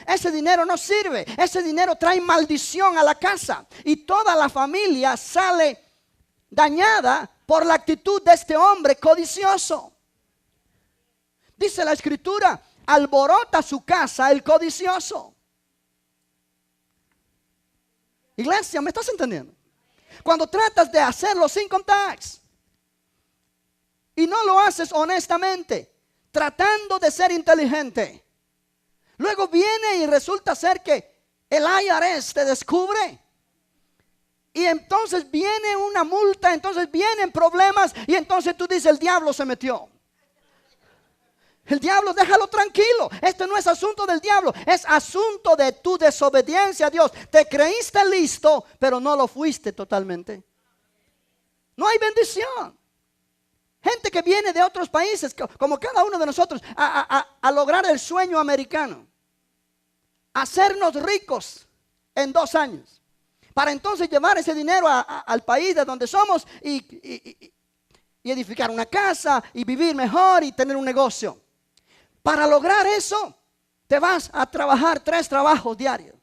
Ese dinero no sirve. Ese dinero trae maldición a la casa y toda la familia sale dañada por la actitud de este hombre codicioso. Dice la escritura, alborota su casa el codicioso. Iglesia, ¿me estás entendiendo? Cuando tratas de hacerlo sin contacts y no lo haces honestamente, tratando de ser inteligente, Luego viene y resulta ser que el IRS te descubre. Y entonces viene una multa, entonces vienen problemas y entonces tú dices, el diablo se metió. El diablo, déjalo tranquilo. Esto no es asunto del diablo, es asunto de tu desobediencia a Dios. Te creíste listo, pero no lo fuiste totalmente. No hay bendición. Gente que viene de otros países, como cada uno de nosotros, a lograr el sueño americano. Hacernos ricos en 2 años. Para entonces llevar ese dinero al país de donde somos y edificar una casa y vivir mejor y tener un negocio. Para lograr eso, te vas a trabajar 3 trabajos diarios.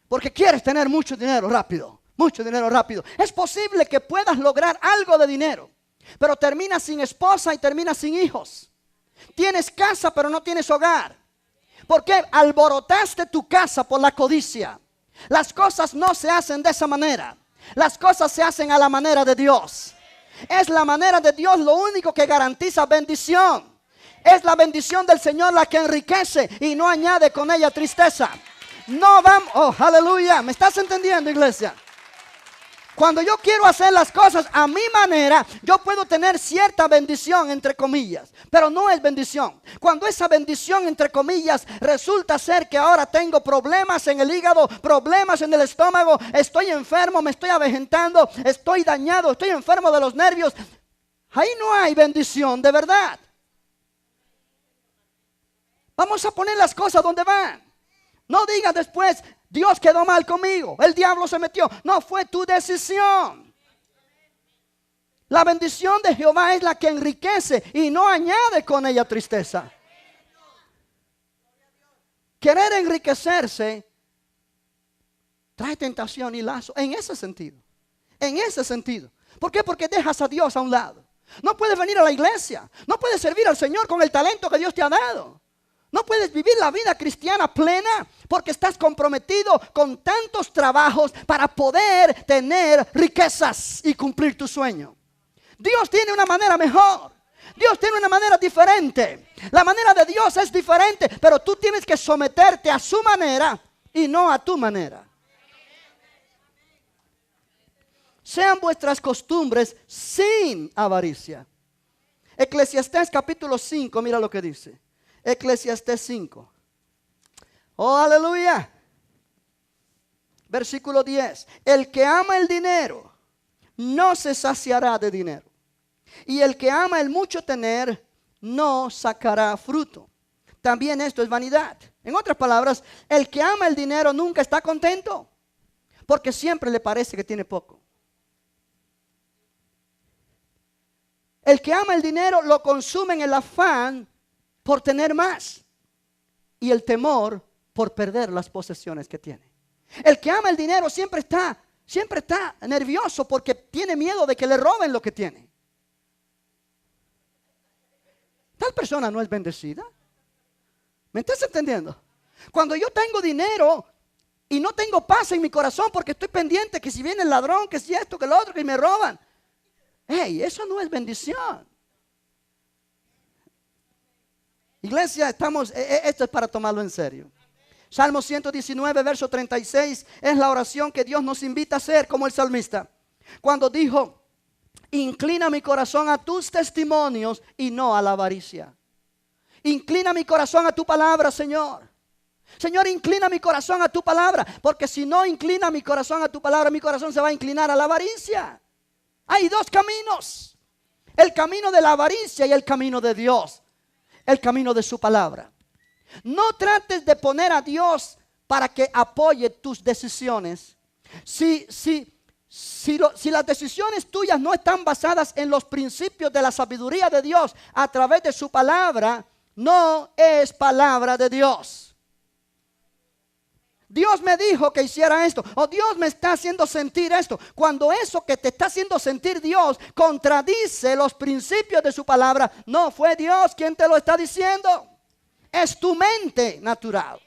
Porque quieres tener mucho dinero rápido. Mucho dinero rápido. Es posible que puedas lograr algo de dinero, pero terminas sin esposa y terminas sin hijos. Tienes casa, pero no tienes hogar. Porque alborotaste tu casa por la codicia. Las cosas no se hacen de esa manera. Las cosas se hacen a la manera de Dios. Es la manera de Dios lo único que garantiza bendición. Es la bendición del Señor la que enriquece y no añade con ella tristeza. No vamos, oh, aleluya. ¿Me estás entendiendo, iglesia? Cuando yo quiero hacer las cosas a mi manera, yo puedo tener cierta bendición, entre comillas, pero no es bendición. Cuando esa bendición, entre comillas, resulta ser que ahora tengo problemas en el hígado, problemas en el estómago, estoy enfermo, me estoy avejentando, estoy dañado, estoy enfermo de los nervios, ahí no hay bendición de verdad. Vamos a poner las cosas donde van. No digas después, Dios quedó mal conmigo, el diablo se metió. No, fue tu decisión. La bendición de Jehová es la que enriquece y no añade con ella tristeza. Querer enriquecerse trae tentación y lazo. En ese sentido. En ese sentido. ¿Por qué? Porque dejas a Dios a un lado. No puedes venir a la iglesia. No puedes servir al Señor con el talento que Dios te ha dado. No puedes vivir la vida cristiana plena porque estás comprometido con tantos trabajos para poder tener riquezas y cumplir tu sueño. Dios tiene una manera mejor. Dios tiene una manera diferente. La manera de Dios es diferente, pero tú tienes que someterte a su manera y no a tu manera. Sean vuestras costumbres sin avaricia. Eclesiastés capítulo 5, mira lo que dice. Eclesiastés 5. Oh, aleluya. Versículo 10. El que ama el dinero no se saciará de dinero. Y el que ama el mucho tener no sacará fruto. También esto es vanidad. En otras palabras, el que ama el dinero nunca está contento, porque siempre le parece que tiene poco. El que ama el dinero lo consume en el afán por tener más y el temor por perder las posesiones que tiene. El que ama el dinero siempre está nervioso porque tiene miedo de que le roben lo que tiene. Tal persona no es bendecida. ¿Me estás entendiendo? Cuando yo tengo dinero y no tengo paz en mi corazón porque estoy pendiente que si viene el ladrón, que si esto, que lo otro, que me roban. Hey, eso no es bendición. Iglesia, esto es para tomarlo en serio. Salmo 119, verso 36, es la oración que Dios nos invita a hacer como el salmista. Cuando dijo, inclina mi corazón a tus testimonios y no a la avaricia. Inclina mi corazón a tu palabra, Señor. Señor, inclina mi corazón a tu palabra, porque si no inclina mi corazón a tu palabra, mi corazón se va a inclinar a la avaricia. Hay 2 caminos. El camino de la avaricia y el camino de Dios. El camino de su palabra. No trates de poner a Dios para que apoye tus decisiones. Si las decisiones tuyas no están basadas en los principios de la sabiduría de Dios a través de su palabra, no es palabra de Dios. Dios me dijo que hiciera esto, o Dios me está haciendo sentir esto. Cuando eso que te está haciendo sentir Dios contradice los principios de su palabra, no fue Dios quien te lo está diciendo. Es tu mente natural.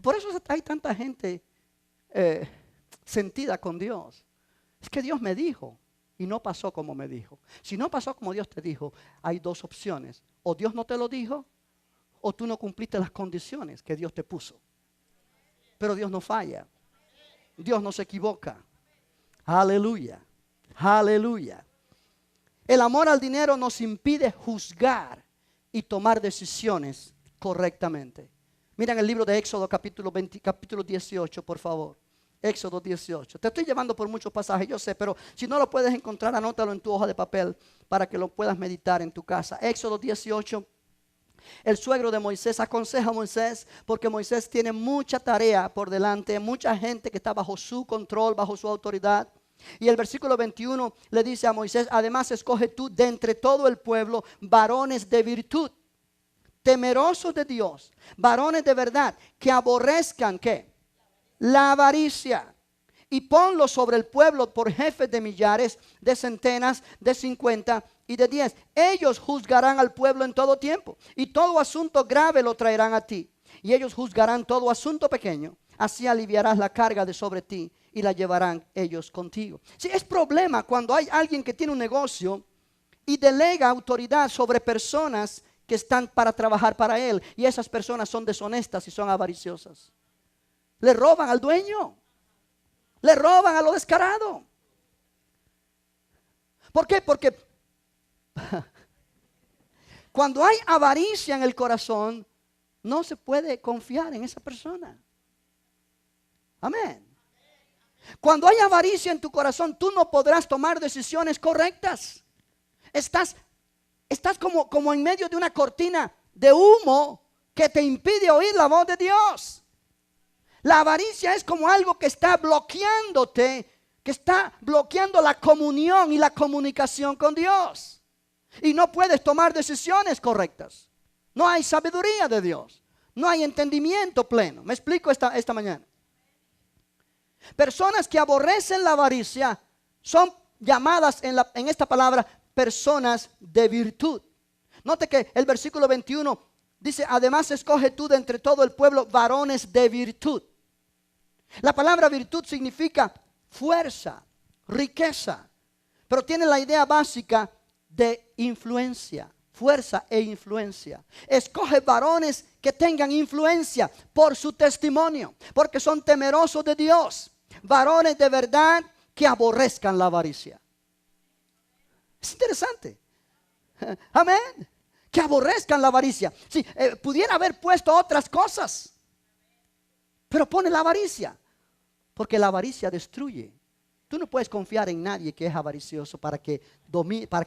Por eso hay tanta gente sentida con Dios. Es que Dios me dijo y no pasó como me dijo. Si no pasó como Dios te dijo, hay 2 opciones. O Dios no te lo dijo, o tú no cumpliste las condiciones que Dios te puso. Pero Dios no falla. Dios no se equivoca. Aleluya. Aleluya. El amor al dinero nos impide juzgar y tomar decisiones correctamente. Miren el libro de Éxodo capítulo 18, por favor. Éxodo 18. Te estoy llevando por muchos pasajes, yo sé, pero si no lo puedes encontrar, anótalo en tu hoja de papel para que lo puedas meditar en tu casa. Éxodo 18. El suegro de Moisés aconseja a Moisés porque Moisés tiene mucha tarea por delante, mucha gente que está bajo su control, bajo su autoridad. Y el versículo 21 le dice a Moisés: además escoge tú de entre todo el pueblo varones de virtud, temerosos de Dios, varones de verdad, que aborrezcan ¿qué? La avaricia. Y ponlos sobre el pueblo por jefes de millares, de centenas, de 50 y de 10. Ellos juzgarán al pueblo en todo tiempo, y todo asunto grave lo traerán a ti. Y ellos juzgarán todo asunto pequeño. Así aliviarás la carga de sobre ti y la llevarán ellos contigo. Sí, es problema cuando hay alguien que tiene un negocio y delega autoridad sobre personas que están para trabajar para él, y esas personas son deshonestas y son avariciosas. Le roban al dueño. Le roban a lo descarado. ¿Por qué? Porque cuando hay avaricia en el corazón, no se puede confiar en esa persona. Amén. Cuando hay avaricia en tu corazón, tú no podrás tomar decisiones correctas. Estás como en medio de una cortina de humo que te impide oír la voz de Dios. La avaricia es como algo que está bloqueándote, que está bloqueando la comunión y la comunicación con Dios. Y no puedes tomar decisiones correctas. No hay sabiduría de Dios. No hay entendimiento pleno. Me explico esta mañana. Personas que aborrecen la avaricia son llamadas en esta palabra personas de virtud. Note que el versículo 21 dice: además escoge tú de entre todo el pueblo varones de virtud. La palabra virtud significa fuerza, riqueza, pero tiene la idea básica de influencia, fuerza e influencia. Escoge varones que tengan influencia por su testimonio, porque son temerosos de Dios. Varones de verdad que aborrezcan la avaricia. Es interesante. Amén. Que aborrezcan la avaricia. Sí, pudiera haber puesto otras cosas, pero pone la avaricia, porque la avaricia destruye. Tú no puedes confiar en nadie que es avaricioso para que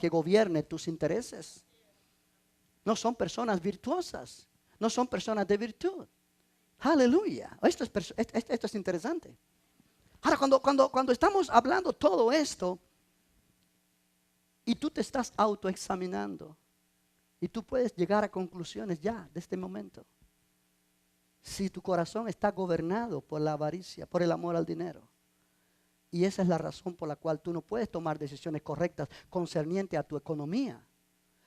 gobierne tus intereses. No son personas virtuosas, no son personas de virtud. Aleluya. Esto es interesante. Ahora, cuando estamos hablando todo esto y tú te estás autoexaminando y tú puedes llegar a conclusiones ya de este momento. Si tu corazón está gobernado por la avaricia, por el amor al dinero, y esa es la razón por la cual tú no puedes tomar decisiones correctas concerniente a tu economía.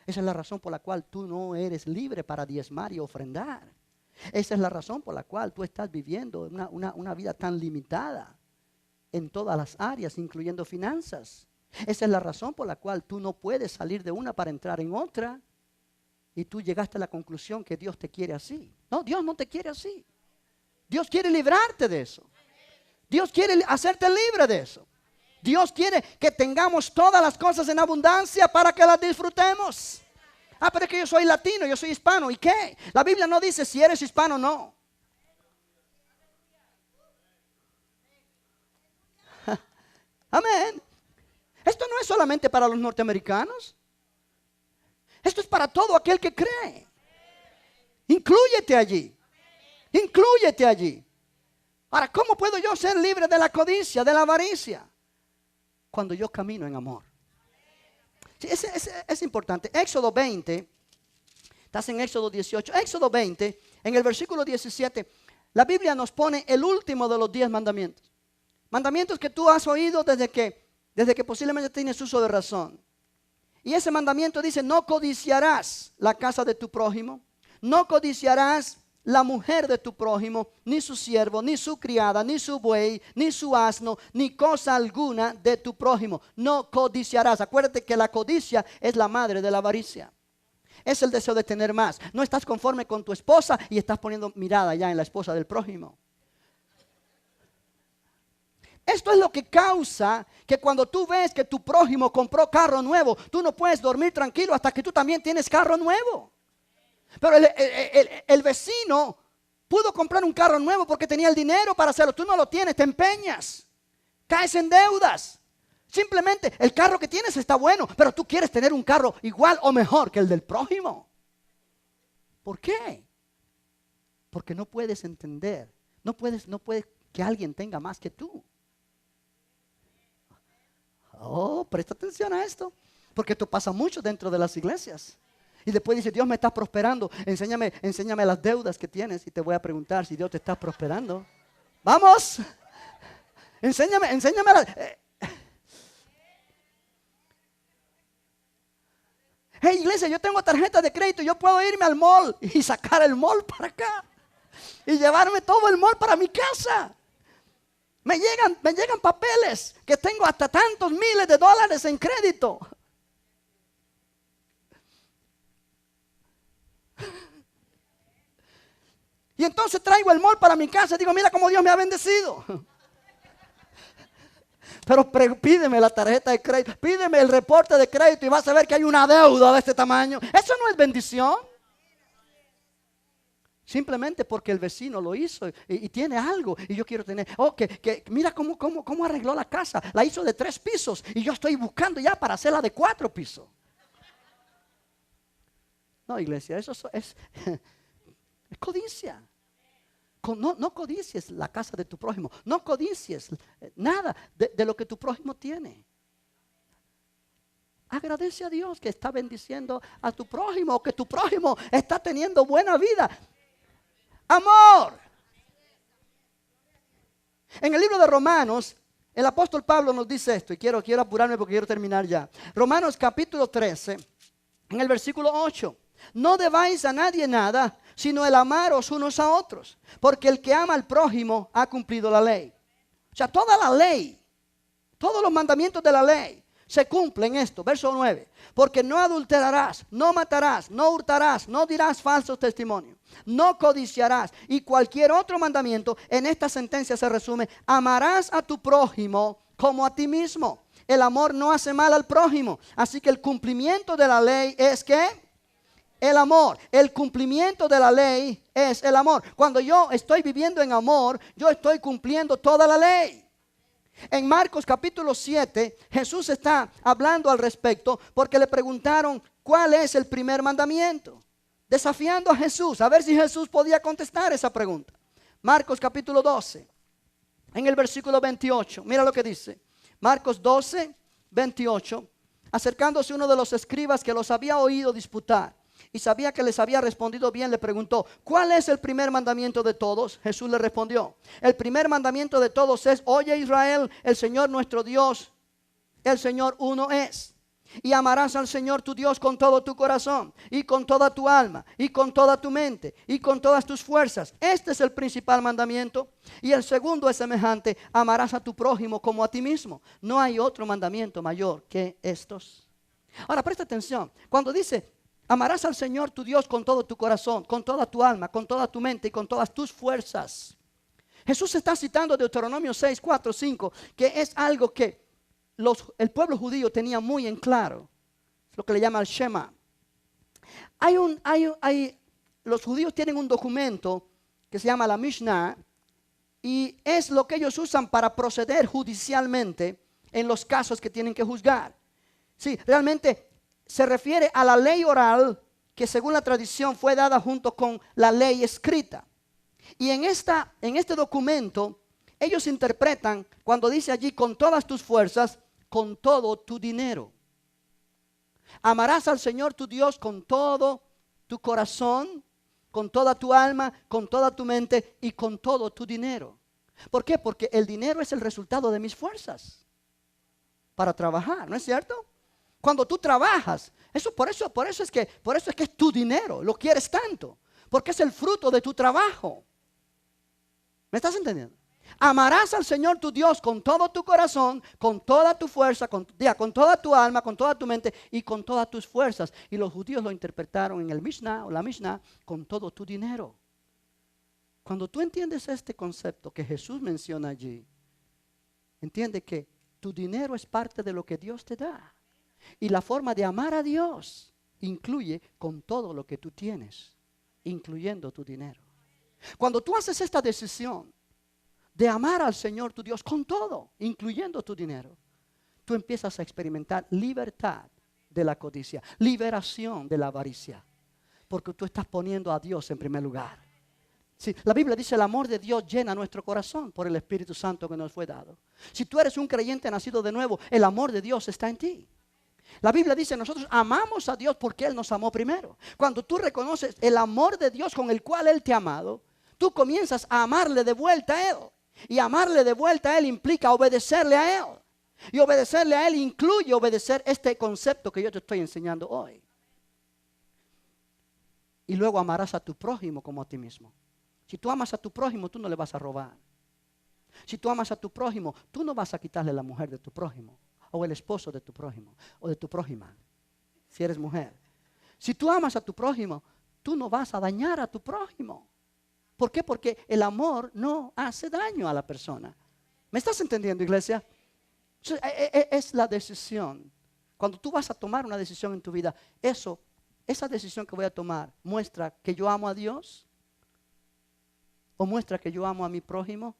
Esa es la razón por la cual tú no eres libre para diezmar y ofrendar. Esa es la razón por la cual tú estás viviendo una vida tan limitada en todas las áreas, incluyendo finanzas. Esa es la razón por la cual tú no puedes salir de una para entrar en otra. Y tú llegaste a la conclusión que Dios te quiere así. No, Dios no te quiere así. Dios quiere librarte de eso. Dios quiere hacerte libre de eso. Dios quiere que tengamos todas las cosas en abundancia para que las disfrutemos. Ah, pero es que yo soy latino, yo soy hispano. ¿Y qué? La Biblia no dice si eres hispano o no. Amén. Esto no es solamente para los norteamericanos. Esto es para todo aquel que cree. Inclúyete allí. Inclúyete allí. Ahora, ¿cómo puedo yo ser libre de la codicia, de la avaricia? Cuando yo camino en amor. Sí, es importante. Éxodo 20. Estás en Éxodo 18. Éxodo 20, en el versículo 17, la Biblia nos pone el último de los 10 mandamientos. Mandamientos que tú has oído desde que posiblemente tienes uso de razón. Y ese mandamiento dice: no codiciarás la casa de tu prójimo, no codiciarás la mujer de tu prójimo, ni su siervo, ni su criada, ni su buey, ni su asno, ni cosa alguna de tu prójimo. No codiciarás. Acuérdate que la codicia es la madre de la avaricia. Es el deseo de tener más. No estás conforme con tu esposa y estás poniendo mirada ya en la esposa del prójimo. Esto es lo que causa que cuando tú ves que tu prójimo compró carro nuevo, tú no puedes dormir tranquilo hasta que tú también tienes carro nuevo. Pero el vecino pudo comprar un carro nuevo porque tenía el dinero para hacerlo. Tú no lo tienes, te empeñas, caes en deudas. Simplemente el carro que tienes está bueno, pero tú quieres tener un carro igual o mejor que el del prójimo. ¿Por qué? Porque no puedes entender, no puedes que alguien tenga más que tú. Oh, presta atención a esto, porque esto pasa mucho dentro de las iglesias. Y después dice, Dios me está prosperando, enséñame las deudas que tienes y te voy a preguntar si Dios te está prosperando. Vamos, enséñame Hey, iglesia, yo tengo tarjeta de crédito, yo puedo irme al mall y sacar el mall para acá y llevarme todo el mall para mi casa. Me llegan papeles que tengo hasta tantos miles de dólares en crédito. Y entonces traigo el mall para mi casa y digo, mira cómo Dios me ha bendecido. Pero pídeme la tarjeta de crédito, pídeme el reporte de crédito y vas a ver que hay una deuda de este tamaño. Eso no es bendición. Simplemente porque el vecino lo hizo y tiene algo y yo quiero tener. Oh, mira cómo arregló la casa. La hizo de 3 pisos y yo estoy buscando ya para hacerla de 4 pisos. No, iglesia, eso es codicia. No codicies la casa de tu prójimo. No codicies nada de lo que tu prójimo tiene. Agradece a Dios que está bendiciendo a tu prójimo, o que tu prójimo está teniendo buena vida. Amor. En el libro de Romanos, el apóstol Pablo nos dice esto, y quiero apurarme porque quiero terminar ya. Romanos capítulo 13, en el versículo 8. No debáis a nadie nada, sino el amaros unos a otros, porque el que ama al prójimo ha cumplido la ley. O sea, toda la ley, todos los mandamientos de la ley se cumplen esto. Verso 9. Porque no adulterarás, no matarás, no hurtarás, no dirás falsos testimonios, no codiciarás. Y cualquier otro mandamiento en esta sentencia se resume: amarás a tu prójimo como a ti mismo. El amor no hace mal al prójimo. Así que el cumplimiento de la ley es ¿qué? El amor. El cumplimiento de la ley es el amor. Cuando yo estoy viviendo en amor, yo estoy cumpliendo toda la ley. En Marcos capítulo 7, Jesús está hablando al respecto porque le preguntaron cuál es el primer mandamiento, desafiando a Jesús, a ver si Jesús podía contestar esa pregunta. Marcos capítulo 12, en el versículo 28, mira lo que dice. Marcos 12, 28, acercándose uno de los escribas que los había oído disputar y sabía que les había respondido bien, le preguntó: ¿cuál es el primer mandamiento de todos? Jesús le respondió: el primer mandamiento de todos es: oye Israel, el Señor nuestro Dios, el Señor uno es. Y amarás al Señor tu Dios con todo tu corazón, y con toda tu alma, y con toda tu mente, y con todas tus fuerzas. Este es el principal mandamiento. Y el segundo es semejante: amarás a tu prójimo como a ti mismo. No hay otro mandamiento mayor que estos. Ahora presta atención, cuando dice amarás al Señor tu Dios con todo tu corazón, con toda tu alma, con toda tu mente y con todas tus fuerzas. Jesús está citando Deuteronomio 6, 4, 5, que es algo que el pueblo judío tenía muy en claro. Es lo que le llama el Shema. Los judíos tienen un documento que se llama la Mishnah y es lo que ellos usan para proceder judicialmente en los casos que tienen que juzgar. Sí, realmente se refiere a la ley oral que según la tradición fue dada junto con la ley escrita. Y en este documento ellos interpretan cuando dice allí: con todas tus fuerzas, con todo tu dinero. Amarás al Señor tu Dios con todo tu corazón, con toda tu alma, con toda tu mente y con todo tu dinero. ¿Por qué? Porque el dinero es el resultado de mis fuerzas para trabajar, ¿no es cierto? Cuando tú trabajas, por eso es que es tu dinero, lo quieres tanto, porque es el fruto de tu trabajo. ¿Me estás entendiendo? Amarás al Señor tu Dios con todo tu corazón, con toda tu fuerza, con toda tu alma, con toda tu mente y con todas tus fuerzas. Y los judíos lo interpretaron en el Mishnah o la Mishnah con todo tu dinero. Cuando tú entiendes este concepto que Jesús menciona allí, entiende que tu dinero es parte de lo que Dios te da. Y la forma de amar a Dios incluye con todo lo que tú tienes, incluyendo tu dinero. Cuando tú haces esta decisión de amar al Señor tu Dios con todo, incluyendo tu dinero, tú empiezas a experimentar libertad de la codicia, liberación de la avaricia, porque tú estás poniendo a Dios en primer lugar. Sí, la Biblia dice: el amor de Dios llena nuestro corazón por el Espíritu Santo que nos fue dado. Si tú eres un creyente nacido de nuevo, el amor de Dios está en ti. La Biblia dice: nosotros amamos a Dios porque Él nos amó primero. Cuando tú reconoces el amor de Dios con el cual Él te ha amado, tú comienzas a amarle de vuelta a Él. Y amarle de vuelta a Él implica obedecerle a Él. Y obedecerle a Él incluye obedecer este concepto que yo te estoy enseñando hoy. Y luego amarás a tu prójimo como a ti mismo. Si tú amas a tu prójimo, tú no le vas a robar. Si tú amas a tu prójimo, tú no vas a quitarle la mujer de tu prójimo, o el esposo de tu prójimo, o de tu prójima, si eres mujer. Si tú amas a tu prójimo, tú no vas a dañar a tu prójimo. ¿Por qué? Porque el amor no hace daño a la persona. ¿Me estás entendiendo, iglesia? Es la decisión. Cuando tú vas a tomar una decisión en tu vida, esa decisión que voy a tomar, ¿muestra que yo amo a Dios? ¿O muestra que yo amo a mi prójimo?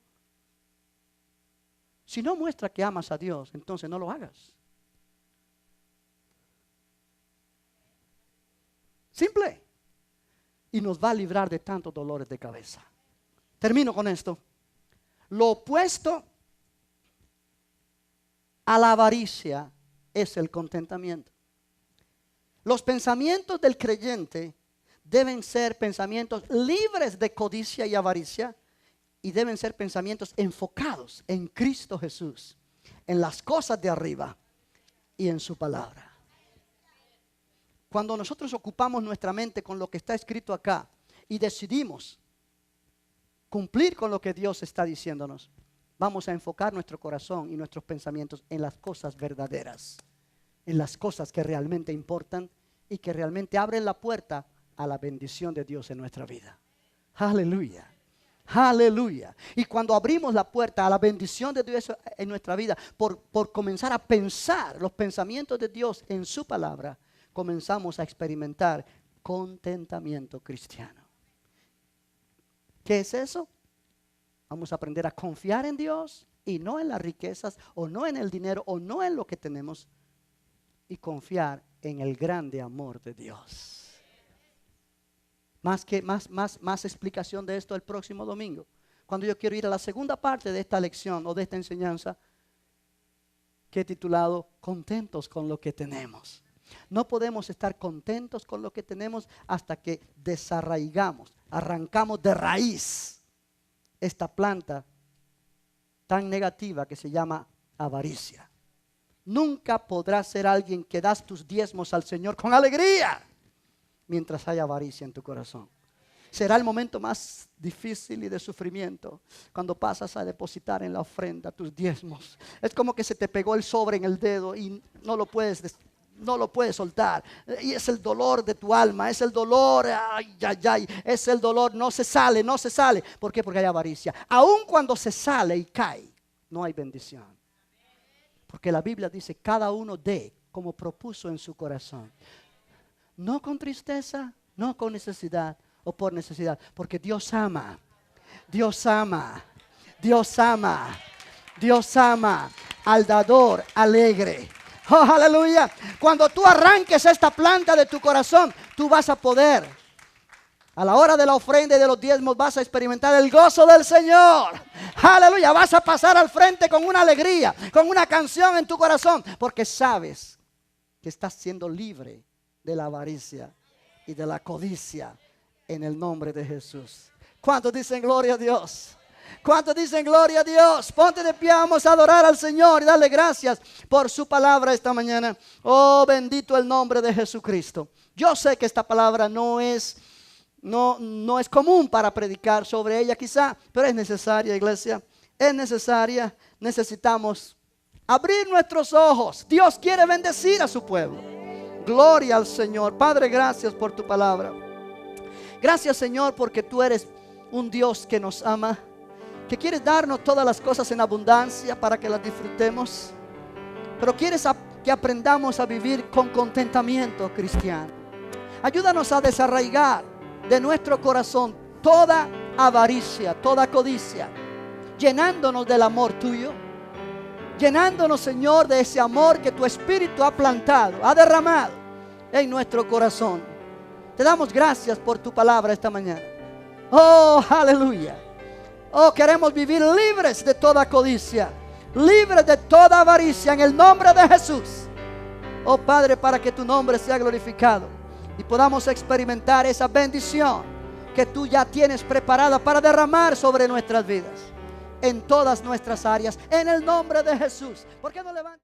Si no muestra que amas a Dios, entonces no lo hagas. Simple. Y nos va a librar de tantos dolores de cabeza. Termino con esto. Lo opuesto a la avaricia es el contentamiento. Los pensamientos del creyente deben ser pensamientos libres de codicia y avaricia, y deben ser pensamientos enfocados en Cristo Jesús, en las cosas de arriba y en su palabra. Cuando nosotros ocupamos nuestra mente con lo que está escrito acá y decidimos cumplir con lo que Dios está diciéndonos, vamos a enfocar nuestro corazón y nuestros pensamientos en las cosas verdaderas, en las cosas que realmente importan y que realmente abren la puerta a la bendición de Dios en nuestra vida. Aleluya. Aleluya. Y cuando abrimos la puerta a la bendición de Dios en nuestra vida, por comenzar a pensar los pensamientos de Dios en su palabra, comenzamos a experimentar contentamiento cristiano. ¿Qué es eso? Vamos a aprender a confiar en Dios y no en las riquezas, o no en el dinero, o no en lo que tenemos, y confiar en el grande amor de Dios. Más explicación de esto el próximo domingo, cuando yo quiero ir a la segunda parte de esta lección o de esta enseñanza que he titulado Contentos con lo que tenemos. No podemos estar contentos con lo que tenemos hasta que desarraigamos, arrancamos de raíz esta planta tan negativa que se llama avaricia. Nunca podrás ser alguien que das tus diezmos al Señor con alegría mientras haya avaricia en tu corazón. Será el momento más difícil y de sufrimiento cuando pasas a depositar en la ofrenda tus diezmos. Es como que se te pegó el sobre en el dedo y no lo puedes soltar. Y es el dolor de tu alma, es el dolor, es el dolor, no se sale. ¿Por qué? Porque hay avaricia. Aun cuando se sale y cae, no hay bendición. Porque la Biblia dice: cada uno dé como propuso en su corazón. No con tristeza, no con necesidad o por necesidad, porque Dios ama. Dios ama. Dios ama. Dios ama al dador alegre. Oh, aleluya. Cuando tú arranques esta planta de tu corazón, tú vas a poder, a la hora de la ofrenda y de los diezmos, vas a experimentar el gozo del Señor. Aleluya. Vas a pasar al frente con una alegría, con una canción en tu corazón, porque sabes que estás siendo libre de la avaricia y de la codicia en el nombre de Jesús. ¿Cuántos dicen gloria a Dios? ¿Cuántos dicen gloria a Dios? Ponte de pie, vamos a adorar al Señor y darle gracias por su palabra esta mañana. Oh, bendito el nombre de Jesucristo. Yo sé que esta palabra no es común para predicar sobre ella quizá, pero es necesaria, iglesia. es necesaria. Necesitamos abrir nuestros ojos. Dios quiere bendecir a su pueblo. Gloria al Señor. Padre, gracias por tu palabra. Gracias, Señor, porque tú eres un Dios que nos ama, que quieres darnos todas las cosas en abundancia para que las disfrutemos, pero quieres que aprendamos a vivir con contentamiento cristiano. Ayúdanos a desarraigar de nuestro corazón toda avaricia, toda codicia, llenándonos del amor tuyo, llenándonos, Señor, de ese amor que tu Espíritu ha plantado, ha derramado en nuestro corazón. Te damos gracias por tu palabra esta mañana. Oh, aleluya. Oh, queremos vivir libres de toda codicia, libres de toda avaricia en el nombre de Jesús. Oh Padre, para que tu nombre sea glorificado y podamos experimentar esa bendición que tú ya tienes preparada para derramar sobre nuestras vidas, en todas nuestras áreas, en el nombre de Jesús. ¿Por qué no levantas?